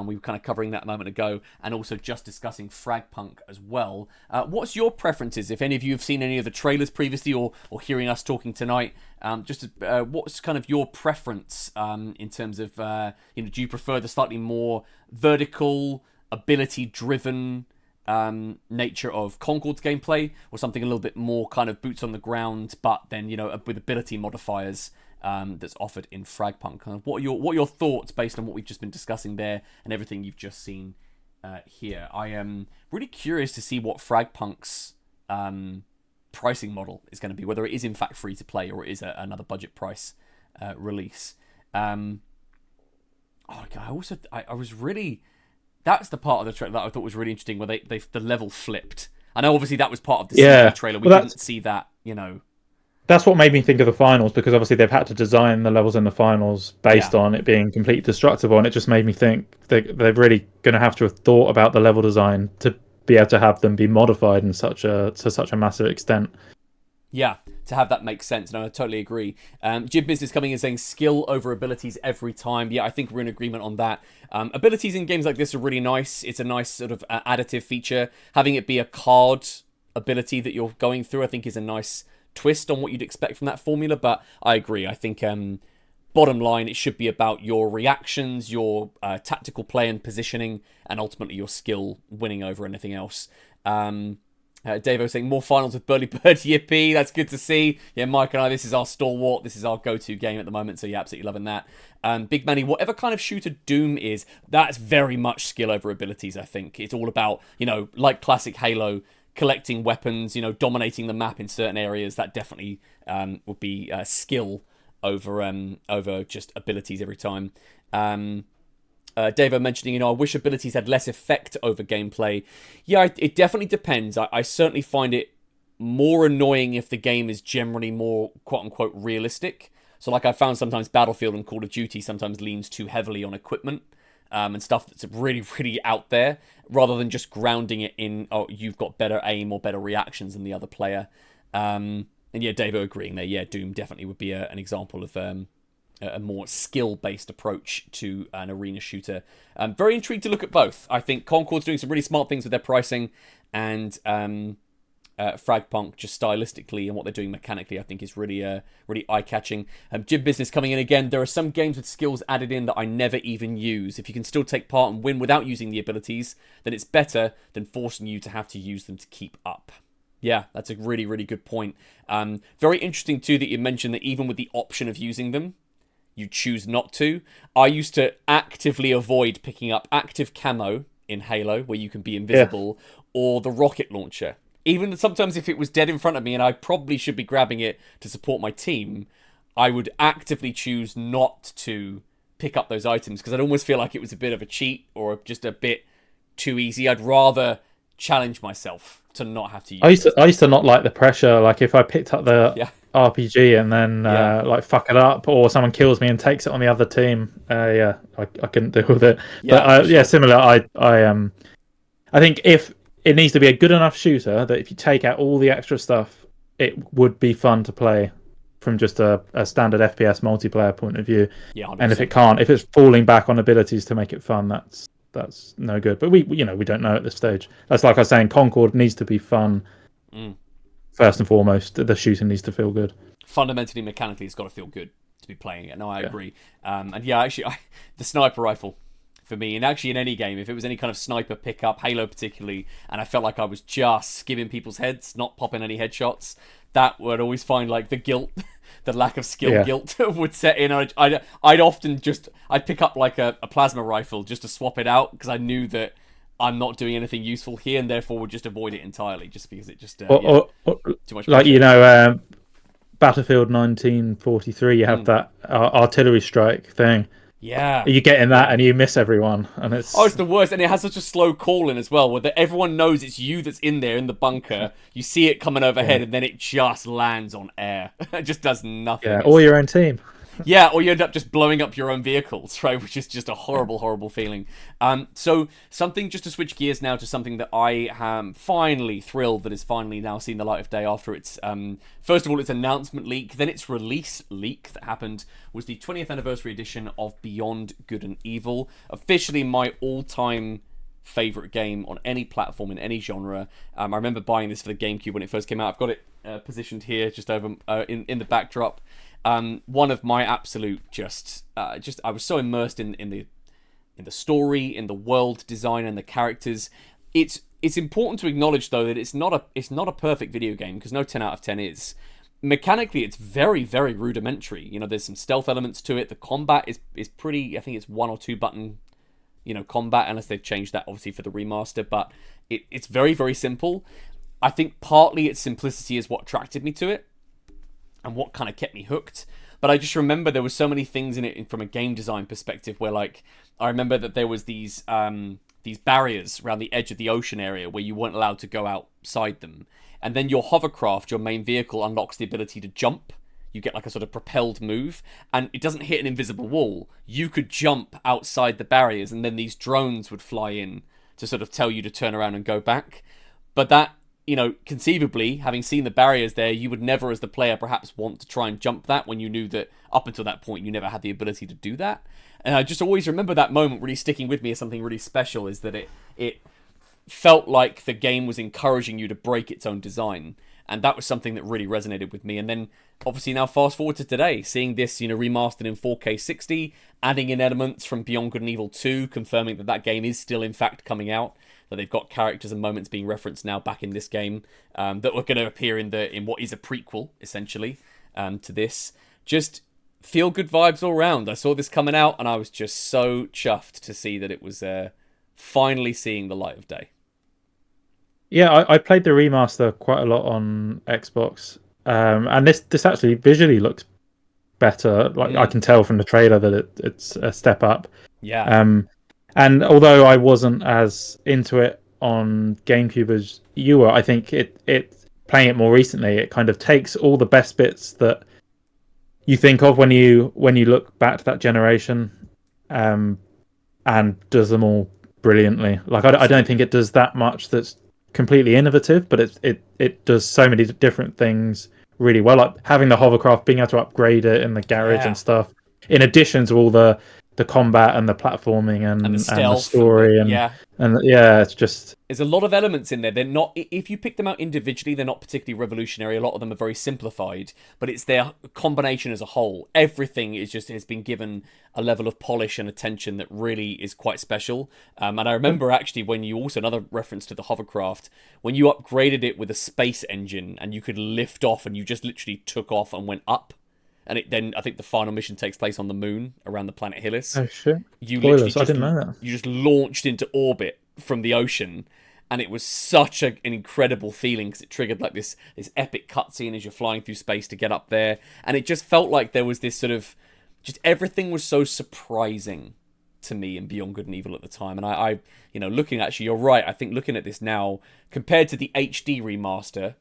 We were kind of covering that a moment ago, and also just discussing Fragpunk as well. What's your preferences? If any of you have seen any of the trailers previously, or hearing us talking tonight, what's kind of your preference in terms of do you prefer the slightly more vertical, ability-driven nature of Concorde's gameplay, or something a little bit more kind of boots on the ground, but then with ability modifiers that's offered in Fragpunk? Kind of what are your thoughts based on what we've just been discussing there and everything you've just seen here? I am really curious to see what Fragpunk's pricing model is going to be, whether it is in fact free to play or it is another budget price release. I was really. That's the part of the trailer that I thought was really interesting, where they the level flipped. I know obviously that was part of the CG trailer. We didn't see that, That's what made me think of the finals, because obviously they've had to design the levels in the finals Yeah. based on it being completely destructible, and it just made me think they're really going to have to have thought about the level design to be able to have them be modified in to such a massive extent. Yeah, to have that make sense. No, I totally agree. Jim Business coming in saying skill over abilities every time. Yeah, I think we're in agreement on that. Abilities in games like this are really nice. It's a nice sort of additive feature. Having it be a card ability that you're going through, I think, is a nice twist on what you'd expect from that formula. But I agree. I think bottom line, it should be about your reactions, your tactical play and positioning, and ultimately your skill winning over anything else. Davo saying, more finals with Burly Bird, yippee, that's good to see. Yeah, Mike and I, this is our stalwart, this is our go-to game at the moment, so yeah, absolutely loving that. Big Manny, whatever kind of shooter Doom is, that's very much skill over abilities, I think. It's all about, like classic Halo, collecting weapons, dominating the map in certain areas. That definitely would be skill over just abilities every time. Davo mentioning, I wish abilities had less effect over gameplay. Yeah, it definitely depends. I certainly find it more annoying if the game is generally more quote-unquote realistic. So like I found sometimes Battlefield and Call of Duty sometimes leans too heavily on equipment and stuff that's really, really out there, rather than just grounding it in, you've got better aim or better reactions than the other player. And yeah, Davo agreeing there. Yeah, Doom definitely would be an example of a more skill-based approach to an arena shooter. I'm very intrigued to look at both. I think Concord's doing some really smart things with their pricing, and Fragpunk just stylistically and what they're doing mechanically, I think is really really eye-catching. Jim Business coming in again. There are some games with skills added in that I never even use. If you can still take part and win without using the abilities, then it's better than forcing you to have to use them to keep up. Yeah, that's a really, really good point. Very interesting, too, that you mentioned that even with the option of using them, you choose not to. I used to actively avoid picking up active camo in Halo, where you can be invisible, or the rocket launcher. Even sometimes if it was dead in front of me and I probably should be grabbing it to support my team, I would actively choose not to pick up those items because I'd almost feel like it was a bit of a cheat or just a bit too easy. I'd rather challenge myself to not have to use I used to not like the pressure. Like if I picked up the RPG and then like fuck it up, or someone kills me and takes it on the other team, I couldn't deal with it. But similar. I think if it needs to be a good enough shooter that if you take out all the extra stuff, it would be fun to play from just a standard FPS multiplayer point of view. Yeah, 100%. And if it's falling back on abilities to make it fun, that's no good. But we don't know at this stage. That's like I was saying, Concord needs to be fun. First and foremost, the shooting needs to feel good. Fundamentally, mechanically, it's got to feel good to be playing it. No, I agree. And yeah, actually, the sniper rifle for me, and actually in any game, if it was any kind of sniper pickup, Halo particularly, and I felt like I was just skimming people's heads, not popping any headshots, that would always find like the guilt, the lack of skill guilt would set in. I'd often I'd pick up like a plasma rifle just to swap it out because I knew that I'm not doing anything useful here, and therefore would just avoid it entirely, just because it just or, too much. Like Battlefield 1943, you have that artillery strike thing. Yeah, you get in that and you miss everyone, and it's the worst. And it has such a slow call in as well, where everyone knows it's you that's in there in the bunker. You see it coming overhead, and then it just lands on air. It just does nothing. Yeah, or your own team. Yeah, or you end up just blowing up your own vehicles, right? Which is just a horrible, horrible feeling. So something, just to switch gears now to something that I am finally thrilled that is finally now seen the light of day after its, first of all, its announcement leak, then its release leak that happened, was the 20th anniversary edition of Beyond Good and Evil. Officially my all-time favorite game on any platform in any genre. I remember buying this for the GameCube when it first came out. I've got it positioned here, just over in the backdrop. One of my absolute I was so immersed in the story, in the world design, and the characters. It's important to acknowledge though that it's not a perfect video game, because no 10 out of 10 is. Mechanically, it's very, very rudimentary. There's some stealth elements to it. The combat is pretty. I think it's 1 or 2 button, combat, unless they've changed that obviously for the remaster. But it's very, very simple. I think partly its simplicity is what attracted me to it, and what kind of kept me hooked. But I just remember there were so many things in it from a game design perspective where, like, I remember that there was these barriers around the edge of the ocean area where you weren't allowed to go outside them. And then your hovercraft, your main vehicle, unlocks the ability to jump. You get like a sort of propelled move, and it doesn't hit an invisible wall. You could jump outside the barriers, and then these drones would fly in to sort of tell you to turn around and go back. But that, conceivably, having seen the barriers there, you would never, as the player, perhaps want to try and jump that when you knew that up until that point you never had the ability to do that. And I just always remember that moment really sticking with me as something really special, is that it felt like the game was encouraging you to break its own design. And that was something that really resonated with me. And then, obviously, now fast forward to today, seeing this, remastered in 4K 60, adding in elements from Beyond Good and Evil 2, confirming that game is still, in fact, coming out. That they've got characters and moments being referenced now back in this game that were going to appear in what is a prequel, essentially, to this. Just feel good vibes all around. I saw this coming out, and I was just so chuffed to see that it was finally seeing the light of day. Yeah, I played the remaster quite a lot on Xbox, and this actually visually looks better. Like I can tell from the trailer that it's a step up. Yeah. And although I wasn't as into it on GameCube as you were, I think it playing it more recently, it kind of takes all the best bits that you think of when you look back to that generation, and does them all brilliantly. Like I don't think it does that much that's completely innovative, but it does so many different things really well. Like having the hovercraft, being able to upgrade it in the garage and stuff, in addition to all the combat and the platforming and the story and it's just, there's a lot of elements in there. They're not, if you pick them out individually, they're not particularly revolutionary. A lot of them are very simplified, but it's their combination as a whole. Everything has been given a level of polish and attention that really is quite special. And I remember actually when you also, another reference to the hovercraft, when you upgraded it with a space engine and you could lift off and you just literally took off and went up. And then I think the final mission takes place on the moon around the planet Hillis. Oh shit! Spoilers, I didn't know that. You just launched into orbit from the ocean, and it was such an incredible feeling because it triggered like this epic cutscene as you're flying through space to get up there, and it just felt like there was this sort of, just everything was so surprising to me in Beyond Good and Evil at the time. And I looking, actually, you're right. I think looking at this now compared to the HD remaster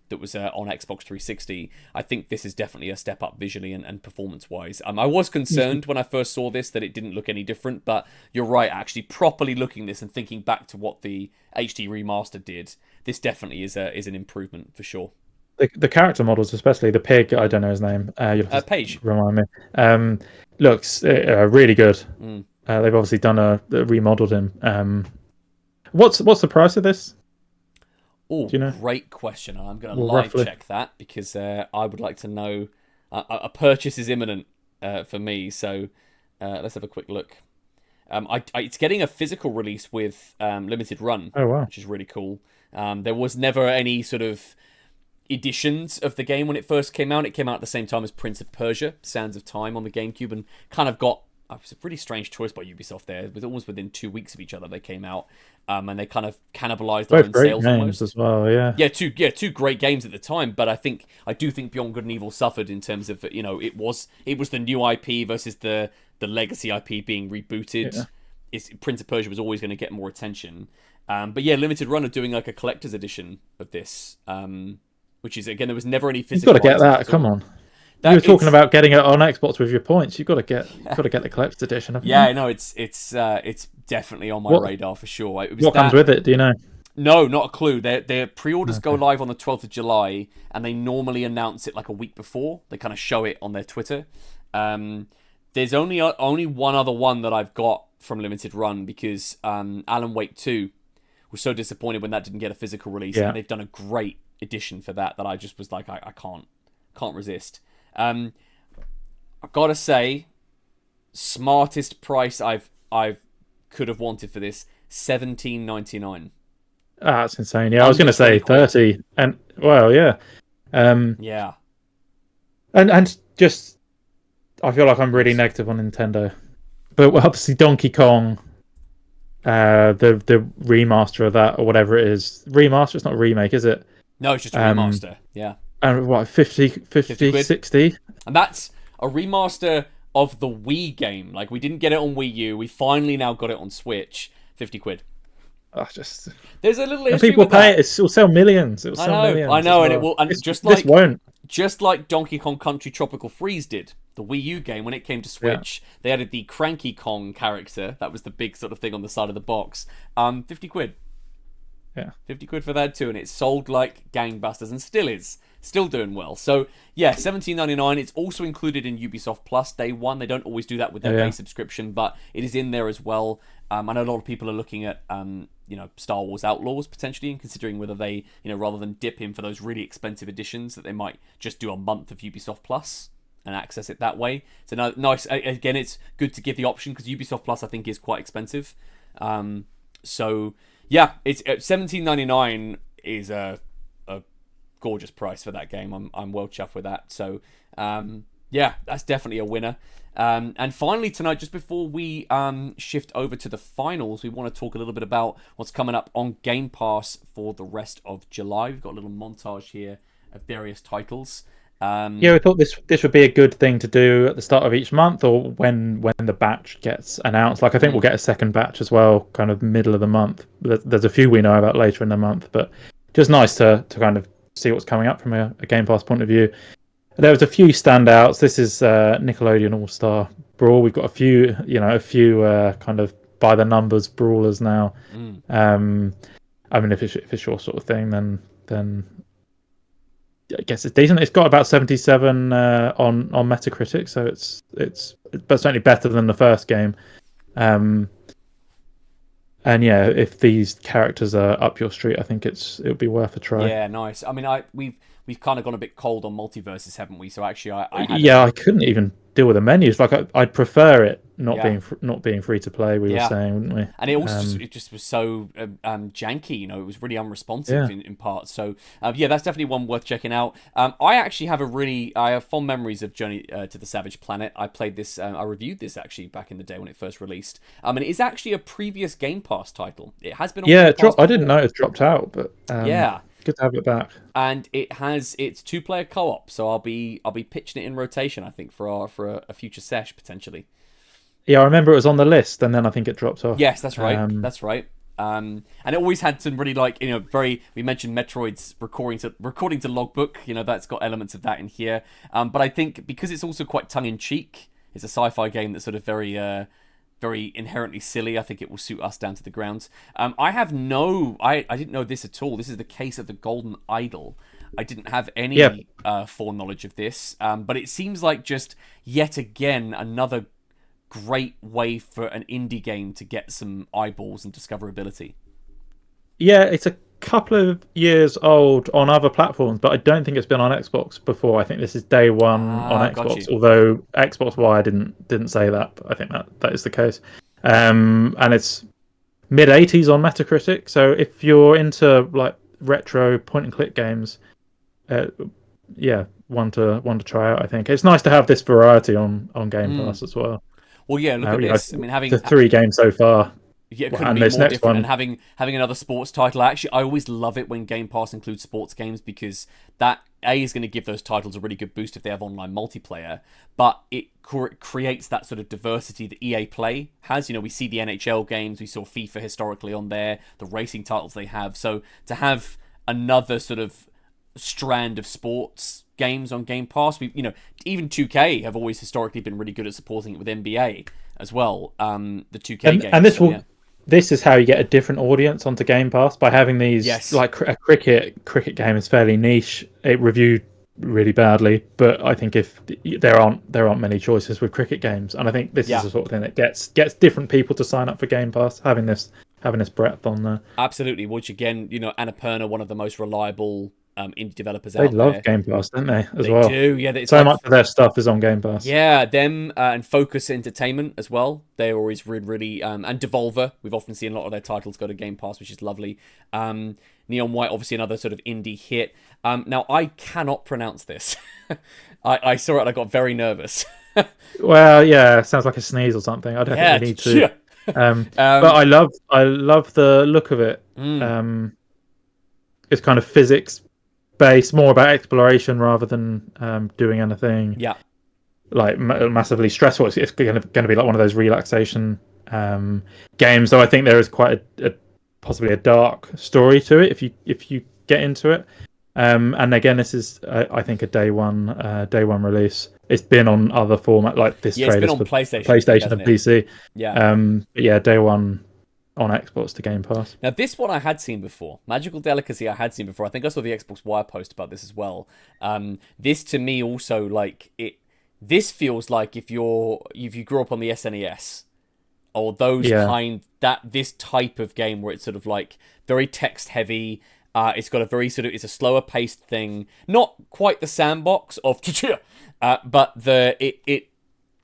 that was on Xbox 360, I think this is definitely a step up visually and performance-wise. I was concerned when I first saw this that it didn't look any different, but you're right, actually, properly looking at this and thinking back to what the HD remaster did, this definitely is an improvement for sure. The character models, especially the pig, I don't know his name. You'll have to Paige. Remind me. Looks really good. They've obviously remodeled him. What's the price of this? Oh, you know? Great question. I'm going to live check that because I would like to know. A purchase is imminent for me, so let's have a quick look. It's getting a physical release with limited run, which is really cool. There was never any sort of editions of the game when it first came out. It came out at the same time as Prince of Persia, Sands of Time on the GameCube, and kind of got... It was a pretty strange choice by Ubisoft there. It was almost within 2 weeks of each other they came out, and they kind of cannibalized their own sales almost as well. Yeah, two great games at the time. But I do think Beyond Good and Evil suffered in terms of it was the new IP versus the legacy IP being rebooted. Yeah. Prince of Persia was always going to get more attention, but yeah, limited run are doing like a collector's edition of this, which is again there was never any physical. You've got to get that. Come on. You were talking about getting it on Xbox with your points. You've got to get the collector's edition. I know it's definitely on my radar for sure. What comes with it? Do you know? No, not a clue. Their pre-orders go live on the 12th of July, and they normally announce it like a week before. They kind of show it on their Twitter. There's only one other one that I've got from Limited Run because Alan Wake 2 was so disappointed when that didn't get a physical release, and they've done a great edition for that I just was like I can't resist. I've got to say, smartest price I've could have wanted for this, $17.99. That's insane. Yeah, I was going to say 30, and well, yeah, yeah, and just I feel like I'm really negative on Nintendo, but obviously Donkey Kong, the remaster of that or whatever it is, remaster. It's not a remake, is it? No, it's just a remaster. Yeah. And what, 50 60? And that's a remaster of the Wii game. Like, we didn't get it on Wii U. We finally now got it on Switch. 50 quid. There's a little history people with pay that. it will sell millions. I know, and it will. And this won't. Just like Donkey Kong Country Tropical Freeze did, the Wii U game, when it came to Switch, they added the Cranky Kong character. That was the big sort of thing on the side of the box. 50 quid. Yeah. 50 quid for that too, and it sold like gangbusters, and still is. still doing well. So yeah, $17.99. It's also included in Ubisoft Plus Day One. They don't always do that with their day subscription, but it is in there as well. I know a lot of people are looking at Star Wars Outlaws potentially, and considering whether they, rather than dip in for those really expensive editions, that they might just do a month of Ubisoft Plus and access it that way. So nice. Again, it's good to give the option because Ubisoft Plus I think is quite expensive. So yeah, it's $17.99 is a gorgeous price for that game. I'm well chuffed with that. So yeah, that's definitely a winner. And finally tonight, just before we shift over to the finals, we want to talk a little bit about what's coming up on Game Pass for the rest of July. We've got a little montage here of various titles. Yeah, we thought this would be a good thing to do at the start of each month, or when the batch gets announced. Like I think we'll get a second batch as well, kind of middle of the month. There's a few we know about later in the month, but just nice to kind of see what's coming up from a Game Pass point of view. There was a few standouts. This is Nickelodeon All Star Brawl. We've got a few kind of by the numbers brawlers now. I mean, if it's your sort of thing, then I guess it's decent. It's got about 77 on Metacritic, so it's but certainly better than the first game. And yeah, if these characters are up your street, I think it would be worth a try. Yeah, nice. I mean, we've kind of gone a bit cold on multiverses, haven't we? So actually, I couldn't even deal with the menus. Like I'd prefer it not being free to play. We were saying, wouldn't we? And it also just was so janky. It was really unresponsive in parts. So yeah, that's definitely one worth checking out. I actually have I have fond memories of Journey to the Savage Planet. I played this. I reviewed this actually back in the day when it first released. And it is actually a previous Game Pass title. It has been on Game Pass I didn't know it dropped out, but yeah. Good to have it back. And it's 2-player co-op, so I'll be pitching it in rotation, I think, for a future sesh potentially. Yeah, I remember it was on the list, and then I think it dropped off. Yes, that's right. That's right. And it always had some really we mentioned Metroid's recording to logbook. That's got elements of that in here. But I think because it's also quite tongue in cheek, it's a sci-fi game that's sort of very inherently silly. I think it will suit us down to the ground. I didn't know this at all. This is the case of the Golden Idol. I didn't have any foreknowledge of this, but it seems like just yet again another great way for an indie game to get some eyeballs and discoverability. Yeah, it's a couple of years old on other platforms, but I don't think it's been on Xbox before. I think this is day one on Xbox, although Xbox Wire didn't say that, but I think that is the case. And it's mid-80s on Metacritic, so if you're into like retro point-and-click games, one to try out. I think it's nice to have this variety on Game Pass as well. Well, yeah, look at this. I mean, having the 3 games so far. Yeah, it couldn't be more different. And having another sports title, I always love it when Game Pass includes sports games, because that is going to give those titles a really good boost if they have online multiplayer. But it creates that sort of diversity that EA Play has. We see the NHL games, we saw FIFA historically on there, the racing titles they have. So to have another sort of strand of sports games on Game Pass, even 2K have always historically been really good at supporting it with NBA as well. The 2K games. And this is how you get a different audience onto Game Pass, by having these. Yes. Like a cricket game is fairly niche. It reviewed really badly, but I think if there aren't many choices with cricket games, and I think this is the sort of thing that gets different people to sign up for Game Pass, having this breadth on there. Absolutely, which again, Annapurna, one of the most reliable indie developers out there. They love Game Pass, don't they? They do, yeah. So much of their stuff is on Game Pass. Yeah, them and Focus Entertainment as well. They're always really and Devolver. We've often seen a lot of their titles go to Game Pass, which is lovely. Neon White, obviously another sort of indie hit. Now, I cannot pronounce this. I saw it and I got very nervous. Well, yeah, sounds like a sneeze or something. I don't think we need to. But I love the look of it. It's kind of physics based, more about exploration rather than doing anything like massively stressful. It's going to be like one of those relaxation games. So I think there is quite possibly a dark story to it if you get into it. And again, this is I think a day one release. It's been on other format like this. Yeah, it's been on PlayStation and PC. Yeah. But yeah, day one on Xbox to Game Pass. Now, this one I had seen before. Magical Delicacy I had seen before. I think I saw the Xbox Wire post about this as well. This to me also, like, this feels like if you grew up on the SNES or those this type of game where it's sort of like very text heavy. It's got a very it's a slower paced thing. Not quite the sandbox of but it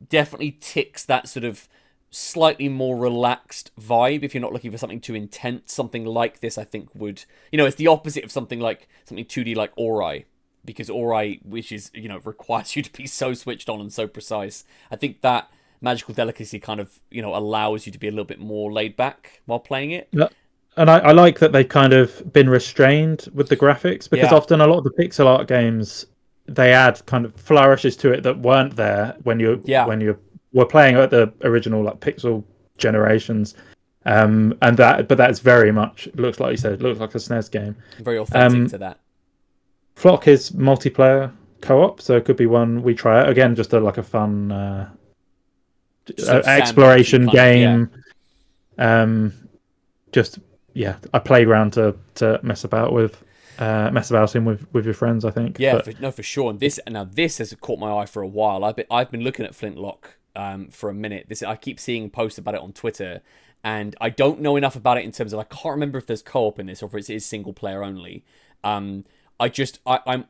definitely ticks that sort of slightly more relaxed vibe. If you're not looking for something too intense, something like this I think would, it's the opposite of something 2D like Ori, because Ori, which is, requires you to be so switched on and so precise. I think that Magical Delicacy kind of, allows you to be a little bit more laid back while playing it. Yeah. And I like that they've kind of been restrained with the graphics, because often a lot of the pixel art games, they add kind of flourishes to it that weren't there when you were playing at the original like pixel generations. But that's very much, looks like you said, it looks like a SNES game. Very authentic to that. Flock is multiplayer co-op, so it could be one we try out. Again, just like a fun exploration game. A playground to mess about in with your friends, I think. For sure. And this has caught my eye for a while. I've been looking at Flintlock for a minute. I keep seeing posts about it on Twitter, and I don't know enough about it in terms of, I can't remember if there's co-op in this or if it is single player only. I'm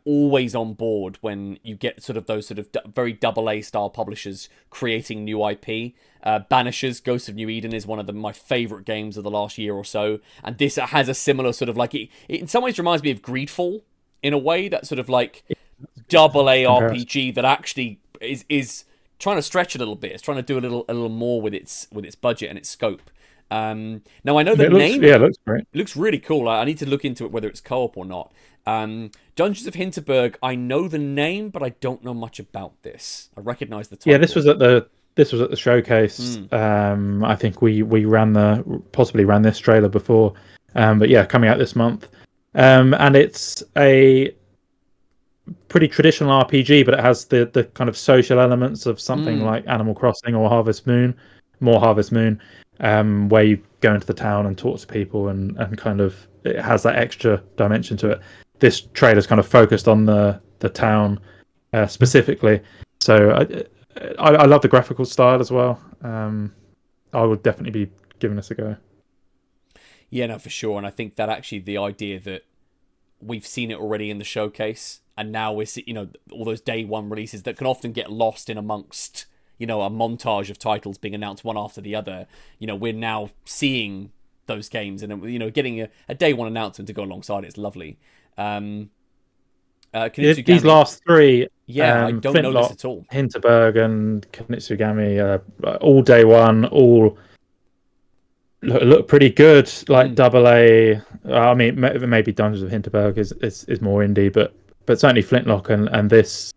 always on board when you get sort of those sort of very AA style publishers creating new IP. Banishers, Ghosts of New Eden is one of my favourite games of the last year or so, and this has a similar sort of it in some ways reminds me of Greedfall in a way, that sort of like AA RPG that actually is trying to stretch a little bit. It's trying to do a little more with its budget and its scope. Now I know the name. It looks great. It looks really cool. I need to look into it whether it's co-op or not. Dungeons of Hinterberg, I know the name, but I don't know much about this. I recognise the title. Yeah, this was at the showcase. I think we possibly ran this trailer before. But yeah, coming out this month. And it's a pretty traditional RPG, but it has the kind of social elements of something like Animal Crossing or Harvest Moon, where you go into the town and talk to people, and kind of it has that extra dimension to it. This trailer's kind of focused on the town specifically, so I love the graphical style as well. I would definitely be giving this a go. Yeah, no, for sure. And I think that actually the idea that we've seen it already in the showcase, and now we're all those day one releases that can often get lost in amongst a montage of titles being announced one after the other. We're now seeing those games, and getting a day one announcement to go alongside it's lovely. These last three, I don't know this at all. Hinterberg and Kunitsugami, all day one, all look pretty good. Like AA. I mean, maybe Dungeons of Hinterberg is more indie, but certainly Flintlock and this,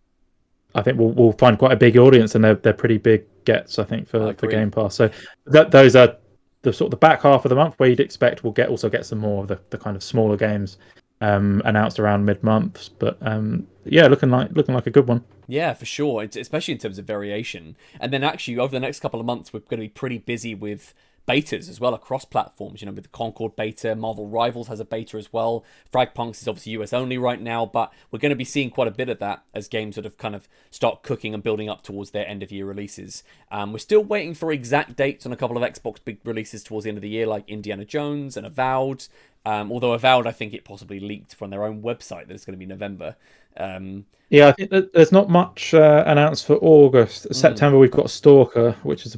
I think we'll find quite a big audience, and they're pretty big gets, I think, for Game Pass. So those are the sort of the back half of the month where you'd expect we'll get some more of the kind of smaller games announced around mid-month. But looking like a good one. Yeah, for sure. Especially in terms of variation. And then actually over the next couple of months, we're going to be pretty busy with betas as well across platforms, with the Concord beta. Marvel Rivals has a beta as well. Fragpunks is obviously US only right now, but we're going to be seeing quite a bit of that as games sort of kind of start cooking and building up towards their end of year releases. We're still waiting for exact dates on a couple of Xbox big releases towards the end of the year, like Indiana Jones and Avowed. Although Avowed, I think it possibly leaked from their own website that it's going to be November. I think there's not much announced for August. September we've got Stalker, which is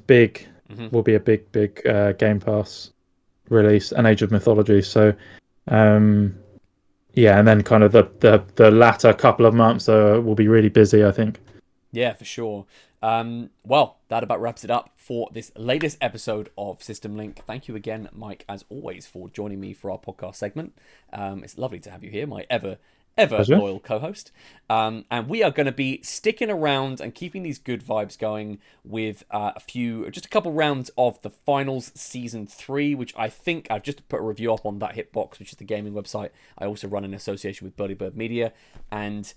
will be a big Game Pass release, and Age of Mythology. So and then kind of the latter couple of months will be really busy, I think. Yeah, for sure. Well, that about wraps it up for this latest episode of System Link. Thank you again, Mike, as always, for joining me for our podcast segment. It's lovely to have you here, my ever loyal co-host. And we are going to be sticking around and keeping these good vibes going with just a couple rounds of the finals season 3, which I think I've just put a review up on thatHITBOX, which is the gaming website I also run in association with Burly Media, and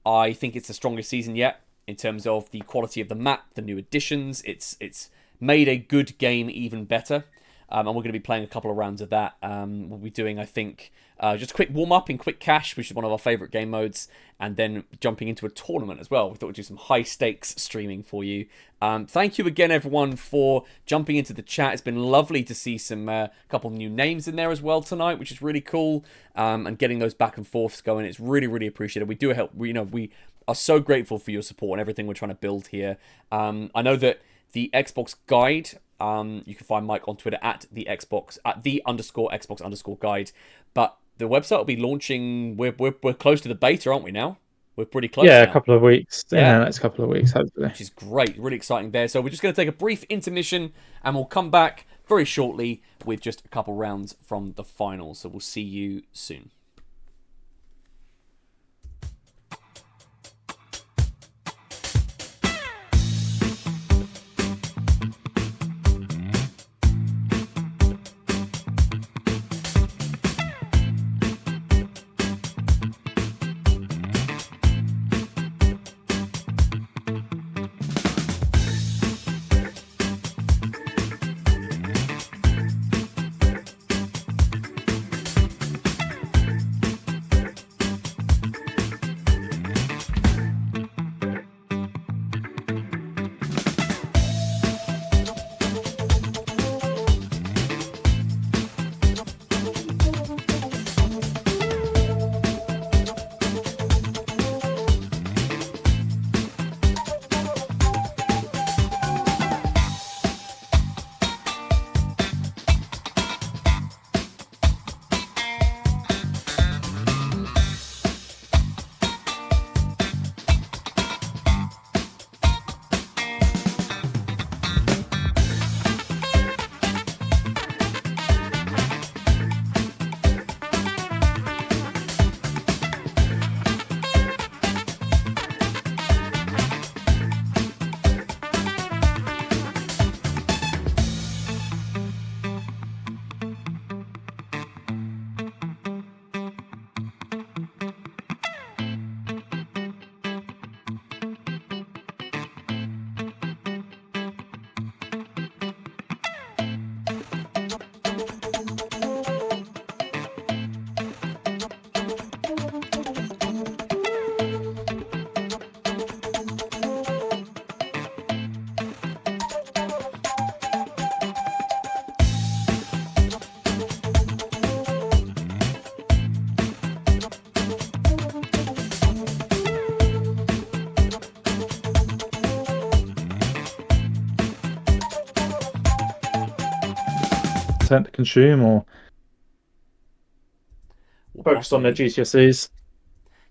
I think it's the strongest season yet in terms of the quality of the map, the new additions. It's made a good game even better. and we're going to be playing a couple of rounds of that. We'll be doing, I think, just a quick warm-up in Quick Cash, which is one of our favourite game modes, and then jumping into a tournament as well. We thought we'd do some high-stakes streaming for you. Thank you again, everyone, for jumping into the chat. It's been lovely to see some couple new names in there as well tonight, which is really cool, and getting those back and forths going. It's really, really appreciated. We do help. We are so grateful for your support and everything we're trying to build here. I know that the Xbox guide, you can find Mike on Twitter at the _Xbox _guide, but the website will be launching. We're close to the beta, aren't we now? We're pretty close. Yeah, now. a couple of weeks. Yeah, next couple of weeks, hopefully. Which is great. Really exciting there. So we're just going to take a brief intermission, and we'll come back very shortly with just a couple rounds from the finals. So we'll see you soon. To consume or Well, focused on their possibly. GCSEs.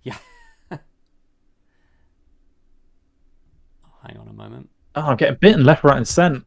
Yeah. Hang on a moment. Oh, I'm getting bitten left, right, and centre.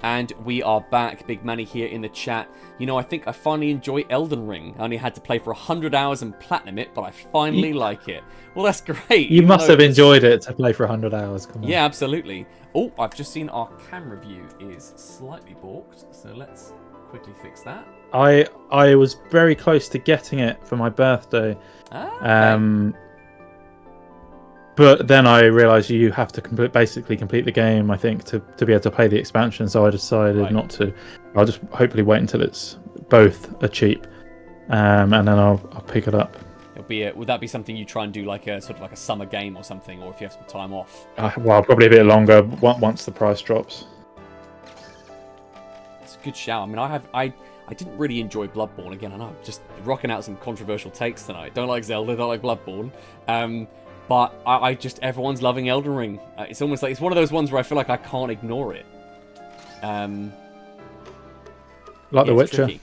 And we are back. Big Manny here in the chat. You know, I think I finally enjoy Elden Ring. I only had to play for 100 hours and platinum it, but I finally like it. Well, that's great. You must have enjoyed it to play for 100 hours. Come on. Yeah, absolutely. Oh, I've just seen our camera view is slightly balked, so let's quickly fix that. I was very close to getting it for my birthday. Okay. But then I realised you have to basically complete the game, I think, to be able to play the expansion. So I decided not to. I'll just hopefully wait until it's both are cheap, and then I'll pick it up. It'll be would that be something you try and do like a sort of like a summer game or something, or if you have some time off? Well, probably a bit longer once the price drops. It's a good shout. I mean, I didn't really enjoy Bloodborne. Again, I know I'm just rocking out some controversial takes tonight. Don't like Zelda, don't like Bloodborne. But I just, everyone's loving Elden Ring. It's almost like, it's one of those ones where I feel like I can't ignore it. Like The Witcher. Tricky.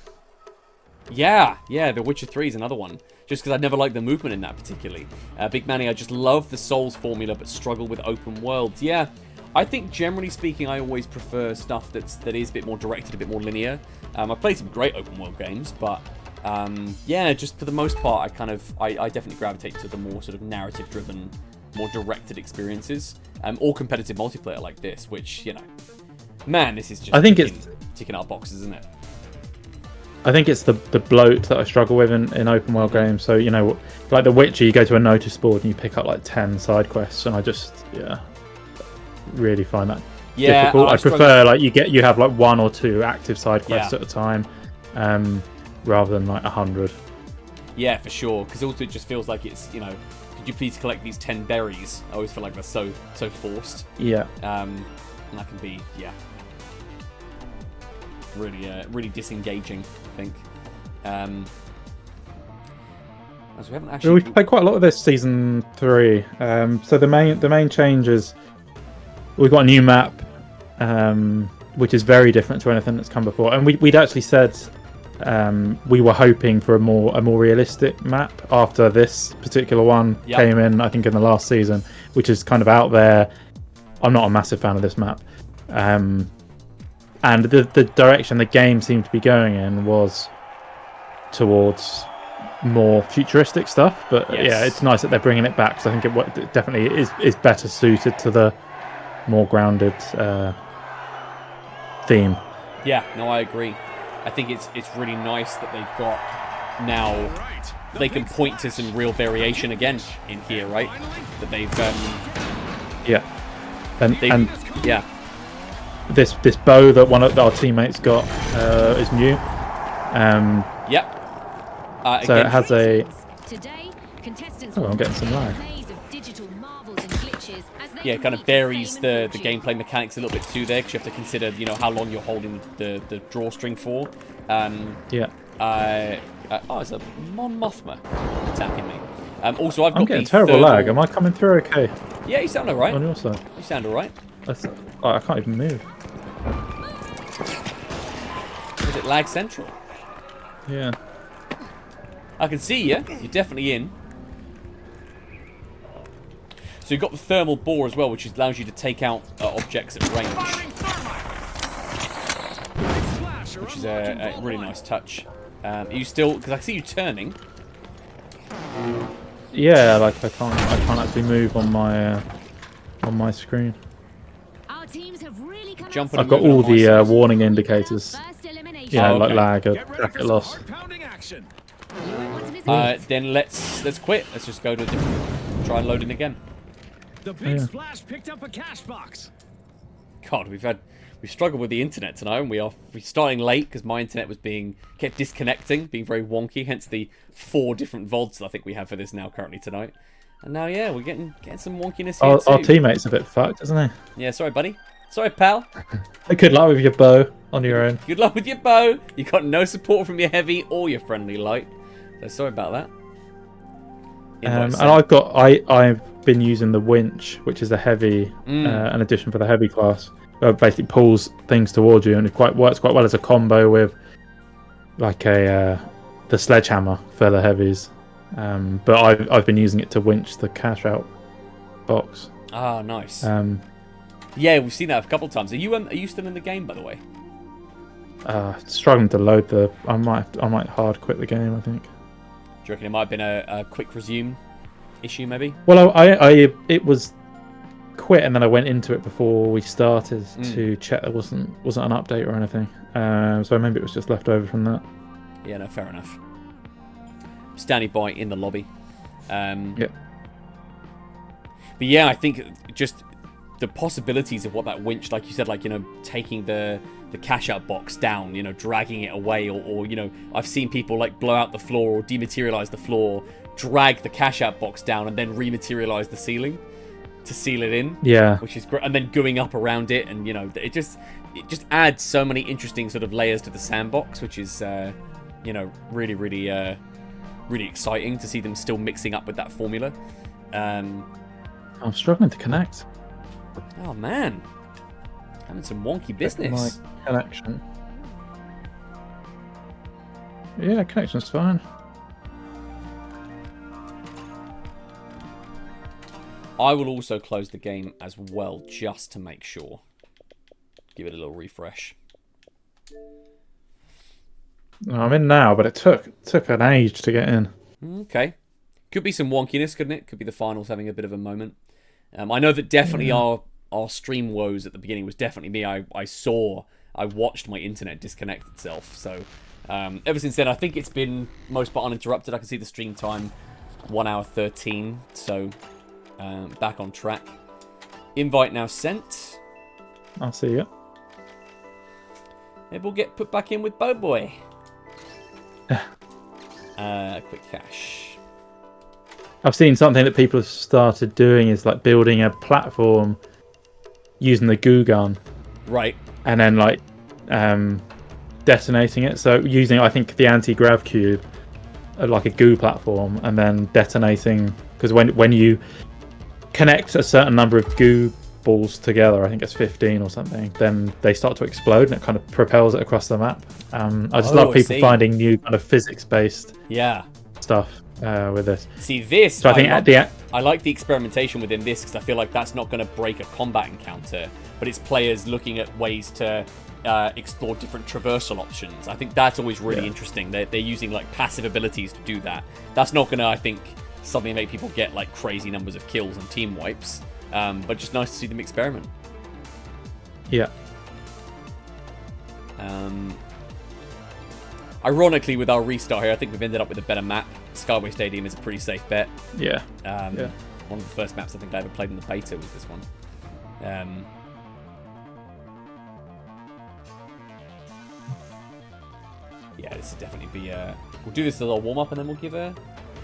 Yeah, The Witcher 3 is another one. Just because I never liked the movement in that particularly. Big Manny, I just love the Souls formula, but struggle with open worlds. Yeah, I think generally speaking, I always prefer stuff that is a bit more directed, a bit more linear. I've played some great open world games, but yeah, just for the most part, I definitely gravitate to the more sort of narrative-driven, more directed experiences, or competitive multiplayer like this, which, you know, man, this is just ticking our boxes, isn't it? I think it's the bloat that I struggle with in open world games. So, you know, like The Witcher, you go to a notice board and you pick up like 10 side quests, and I just really find that difficult. I prefer like you have like 1 or 2 active side quests at a time, rather than like 100. Yeah, for sure. Because also it just feels like it's, you know, could you please collect these 10 berries? I always feel like that's so forced. Yeah. And that can be really disengaging, I think. As we haven't actually... We've played quite a lot of this season 3. So the main change is we've got a new map, which is very different to anything that's come before. And we'd actually said we were hoping for a more realistic map after this particular one came in, I think, in the last season, which is kind of out there. I'm not a massive fan of this map. And the direction the game seemed to be going in was towards more futuristic stuff. But yeah, it's nice that they're bringing it back, because I think it definitely is better suited to the more grounded theme. Yeah, no, I agree. I think it's really nice that they've got now. They can point to some real variation again in here, right? That they've and yeah. This bow that one of our teammates got is new. So it has a... Oh, I'm getting some lag. Yeah, it kind of varies the gameplay mechanics a little bit too there, because you have to consider, you know, how long you're holding the drawstring for. Oh, it's a Mon Mothma attacking me. Also, I'm getting terrible lag. Am I coming through okay? Yeah, you sound alright. On your side? You sound alright. I can't even move. Is it lag central? Yeah. I can see you. You're definitely in. So you've got the thermal bore as well, which allows you to take out objects at range. Which is a really nice touch. Are you still... Because I see you turning. Yeah, like I can't actually move on my screen. I've got all the warning indicators. Yeah, like lag or packet loss. Then let's quit. Let's just go to a different... Try and load in again. The big splash picked up a cash box. God, we've struggled with the internet tonight, and we're starting late because my internet kept disconnecting, being very wonky. Hence the 4 different VODs I think we have for this now currently tonight. And now, yeah, we're getting some wonkiness here too. Our teammate's a bit fucked, isn't he? Yeah, sorry, buddy. Sorry, pal. Good luck with your bow on your own. Good luck with your bow. You got no support from your heavy or your friendly light. So sorry about that. And I've been using the winch, which is a heavy, an addition for the heavy class. Basically pulls things towards you, and it works quite well as a combo with like the sledgehammer for the heavies. But I've been using it to winch the cash out box. Ah, nice. Yeah, we've seen that a couple of times. Are you still in the game, by the way? Struggling to load the. I might hard quit the game, I think. Do you reckon it might have been a quick resume issue, maybe? Well, it was quit, and then I went into it before we started to check there wasn't an update or anything. So maybe it was just left over from that. Yeah, no, fair enough. Standing by in the lobby. Yeah. But yeah, I think just the possibilities of what that winch, like you said, like, you know, taking the cash out box down, you know, dragging it away, or you know, I've seen people like blow out the floor or dematerialize the floor, drag the cash out box down, and then rematerialize the ceiling to seal it in. Yeah. Which is great, and then going up around it, and you know, it just adds so many interesting sort of layers to the sandbox, which is you know, really really exciting to see them still mixing up with that formula. I'm struggling to connect. Oh man, having some wonky business. My connection. Yeah, connection's fine. I will also close the game as well, just to make sure. Give it a little refresh. I'm in now, but it took an age to get in. Okay. Could be some wonkiness, couldn't it? Could be the finals having a bit of a moment. I know that definitely our stream woes at the beginning was definitely me. I watched my internet disconnect itself. So ever since then, I think it's been most part uninterrupted. I can see the stream time, 1 hour 13. So back on track. Invite now sent. I'll see you. Maybe we'll get put back in with Boy. Quick cash. I've seen something that people have started doing is like building a platform using the goo gun. Right. And then like detonating it. So using, I think, the anti-grav cube like a goo platform, and then detonating, because when you connect a certain number of goo balls together, I think it's 15 or something, then they start to explode and it kind of propels it across the map. I just love people finding new kind of physics-based stuff with this. See, this, so I like the experimentation within this, because I feel like that's not going to break a combat encounter, but it's players looking at ways to explore different traversal options. I think that's always really interesting. They're using like passive abilities to do that. That's not going to, I think, suddenly make people get like crazy numbers of kills and team wipes, but just nice to see them experiment. Yeah. Ironically, with our restart here, I think we've ended up with a better map. Skyway Stadium is a pretty safe bet. Yeah. One of the first maps I think I ever played in the beta was this one. Yeah, this will definitely be... we'll do this as a warm-up, and then we'll give a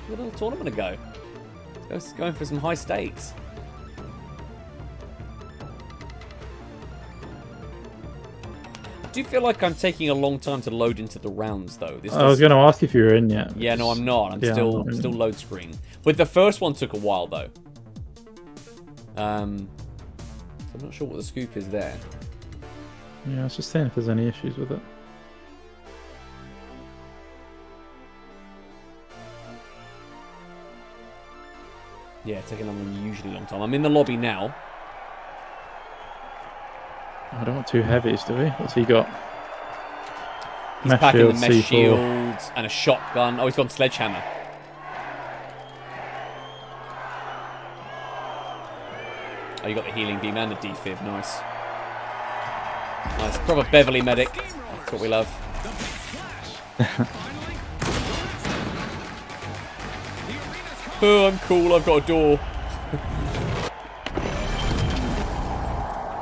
little tournament a go. Let's go for some high stakes. I do feel like I'm taking a long time to load into the rounds, though. I was going to ask if you were in yet. Yeah, no, I'm not. I'm still load screen. But the first one took a while, though. So I'm not sure what the scoop is there. Yeah, I was just saying if there's any issues with it. Yeah, taking an unusually long time. I'm in the lobby now. I don't want two heavies, do we? What's he got? He's packing the mesh shields and a shotgun. Oh, he's got sledgehammer. Oh, you got the healing beam and the defib. Nice. Nice. Proper Beverly medic. That's what we love. Oh, I'm cool. I've got a door.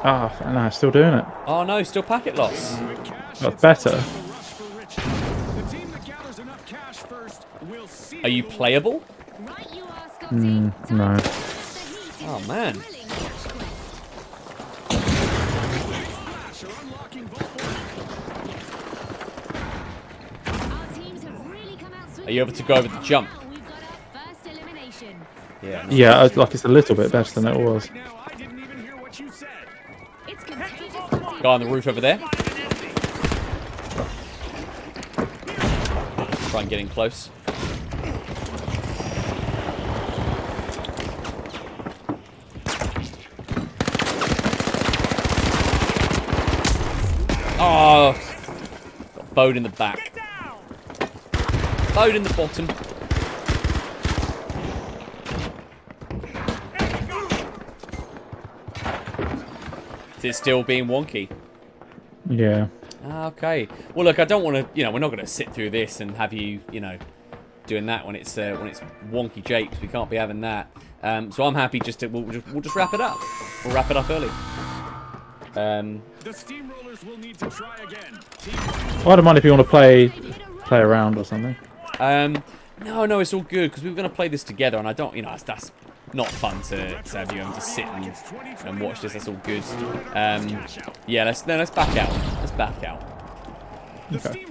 No, still doing it. Oh no, still packet loss. That's better. Are you playable? No. Oh man. Are you able to go over the jump? Yeah. Nice. Yeah, like it's a little bit better than it was. Guy on the roof over there. Try and get in close. bode in the back. Bode in the bottom. Is it still being wonky? Yeah. Okay. Well, look, I don't want to, we're not going to sit through this and have you, doing that when it's wonky japes. We can't be having that. So I'm happy just to, we'll just wrap it up. We'll wrap it up early. The steamrollers will need to try again. I don't mind if you want to play around or something. No, it's all good because we were going to play this together, and I don't, that's not fun to have you having to sit and watch this. That's all good. Yeah, let's back out. Let's back out. Okay.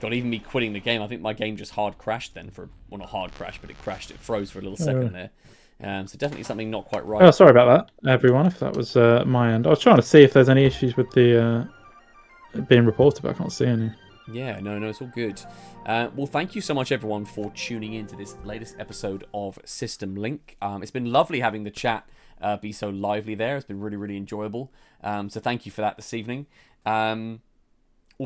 God, even me quitting the game, I think my game just hard crashed then well, not hard crashed, but it crashed. It froze for a little second there. So definitely something not quite right. Oh, sorry about that, everyone, if that was my end. I was trying to see if there's any issues with the being reported, but I can't see any. Yeah, no, it's all good. Well, thank you so much, everyone, for tuning in to this latest episode of System Link. It's been lovely having the chat be so lively there. It's been really, really enjoyable. So thank you for that this evening. We'll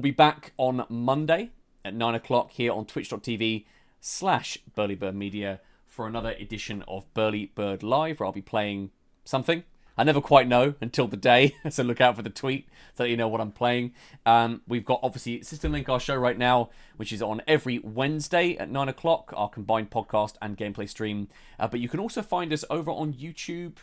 be back on Monday at 9 o'clock here on twitch.tv/BurlyBirdMedia for another edition of Burly Bird Live, where I'll be playing something. I never quite know until the day, so look out for the tweet so that you know what I'm playing. We've got, obviously, System Link, our show right now, which is on every Wednesday at 9 o'clock, our combined podcast and gameplay stream. But you can also find us over on YouTube,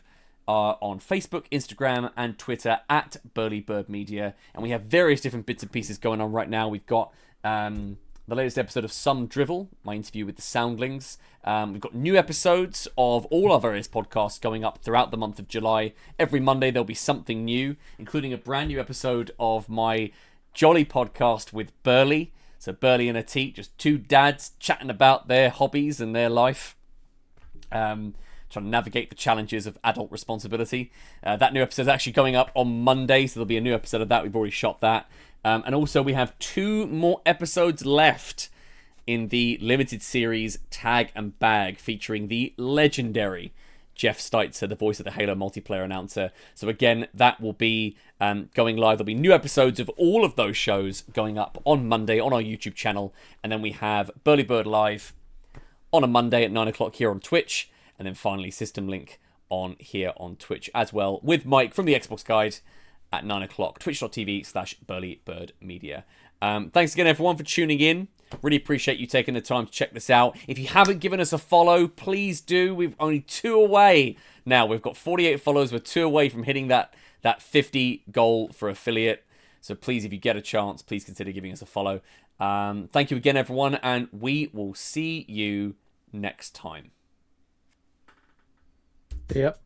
on Facebook, Instagram, and Twitter at Burly Bird Media. And we have various different bits and pieces going on right now. We've got the latest episode of Some Drivel, my interview with the Soundlings. We've got new episodes of all our various podcasts going up throughout the month of July. Every Monday there'll be something new, including a brand new episode of my jolly podcast with Burly. So Burly and a T, just two dads chatting about their hobbies and their life. Trying to navigate the challenges of adult responsibility. That new episode is actually going up on Monday, so there'll be a new episode of that. We've already shot that. And also we have 2 more episodes left in the limited series Tag and Bag, featuring the legendary Jeff Steitzer, the voice of the Halo multiplayer announcer. So again, that will be going live. There'll be new episodes of all of those shows going up on Monday on our YouTube channel. And then we have Burly Bird Live on a Monday at 9 o'clock here on Twitch. And then finally System Link on here on Twitch as well, with Mike from the Xbox Guide at 9 o'clock, twitch.tv/BurlyBirdMedia. Thanks again, everyone, for tuning in. Really appreciate you taking the time to check this out. If you haven't given us a follow, please do. We've only 2 away now. We've got 48 followers. We're 2 away from hitting that 50 goal for affiliate. So please, if you get a chance, please consider giving us a follow. Thank you again, everyone, and we will see you next time. Yep.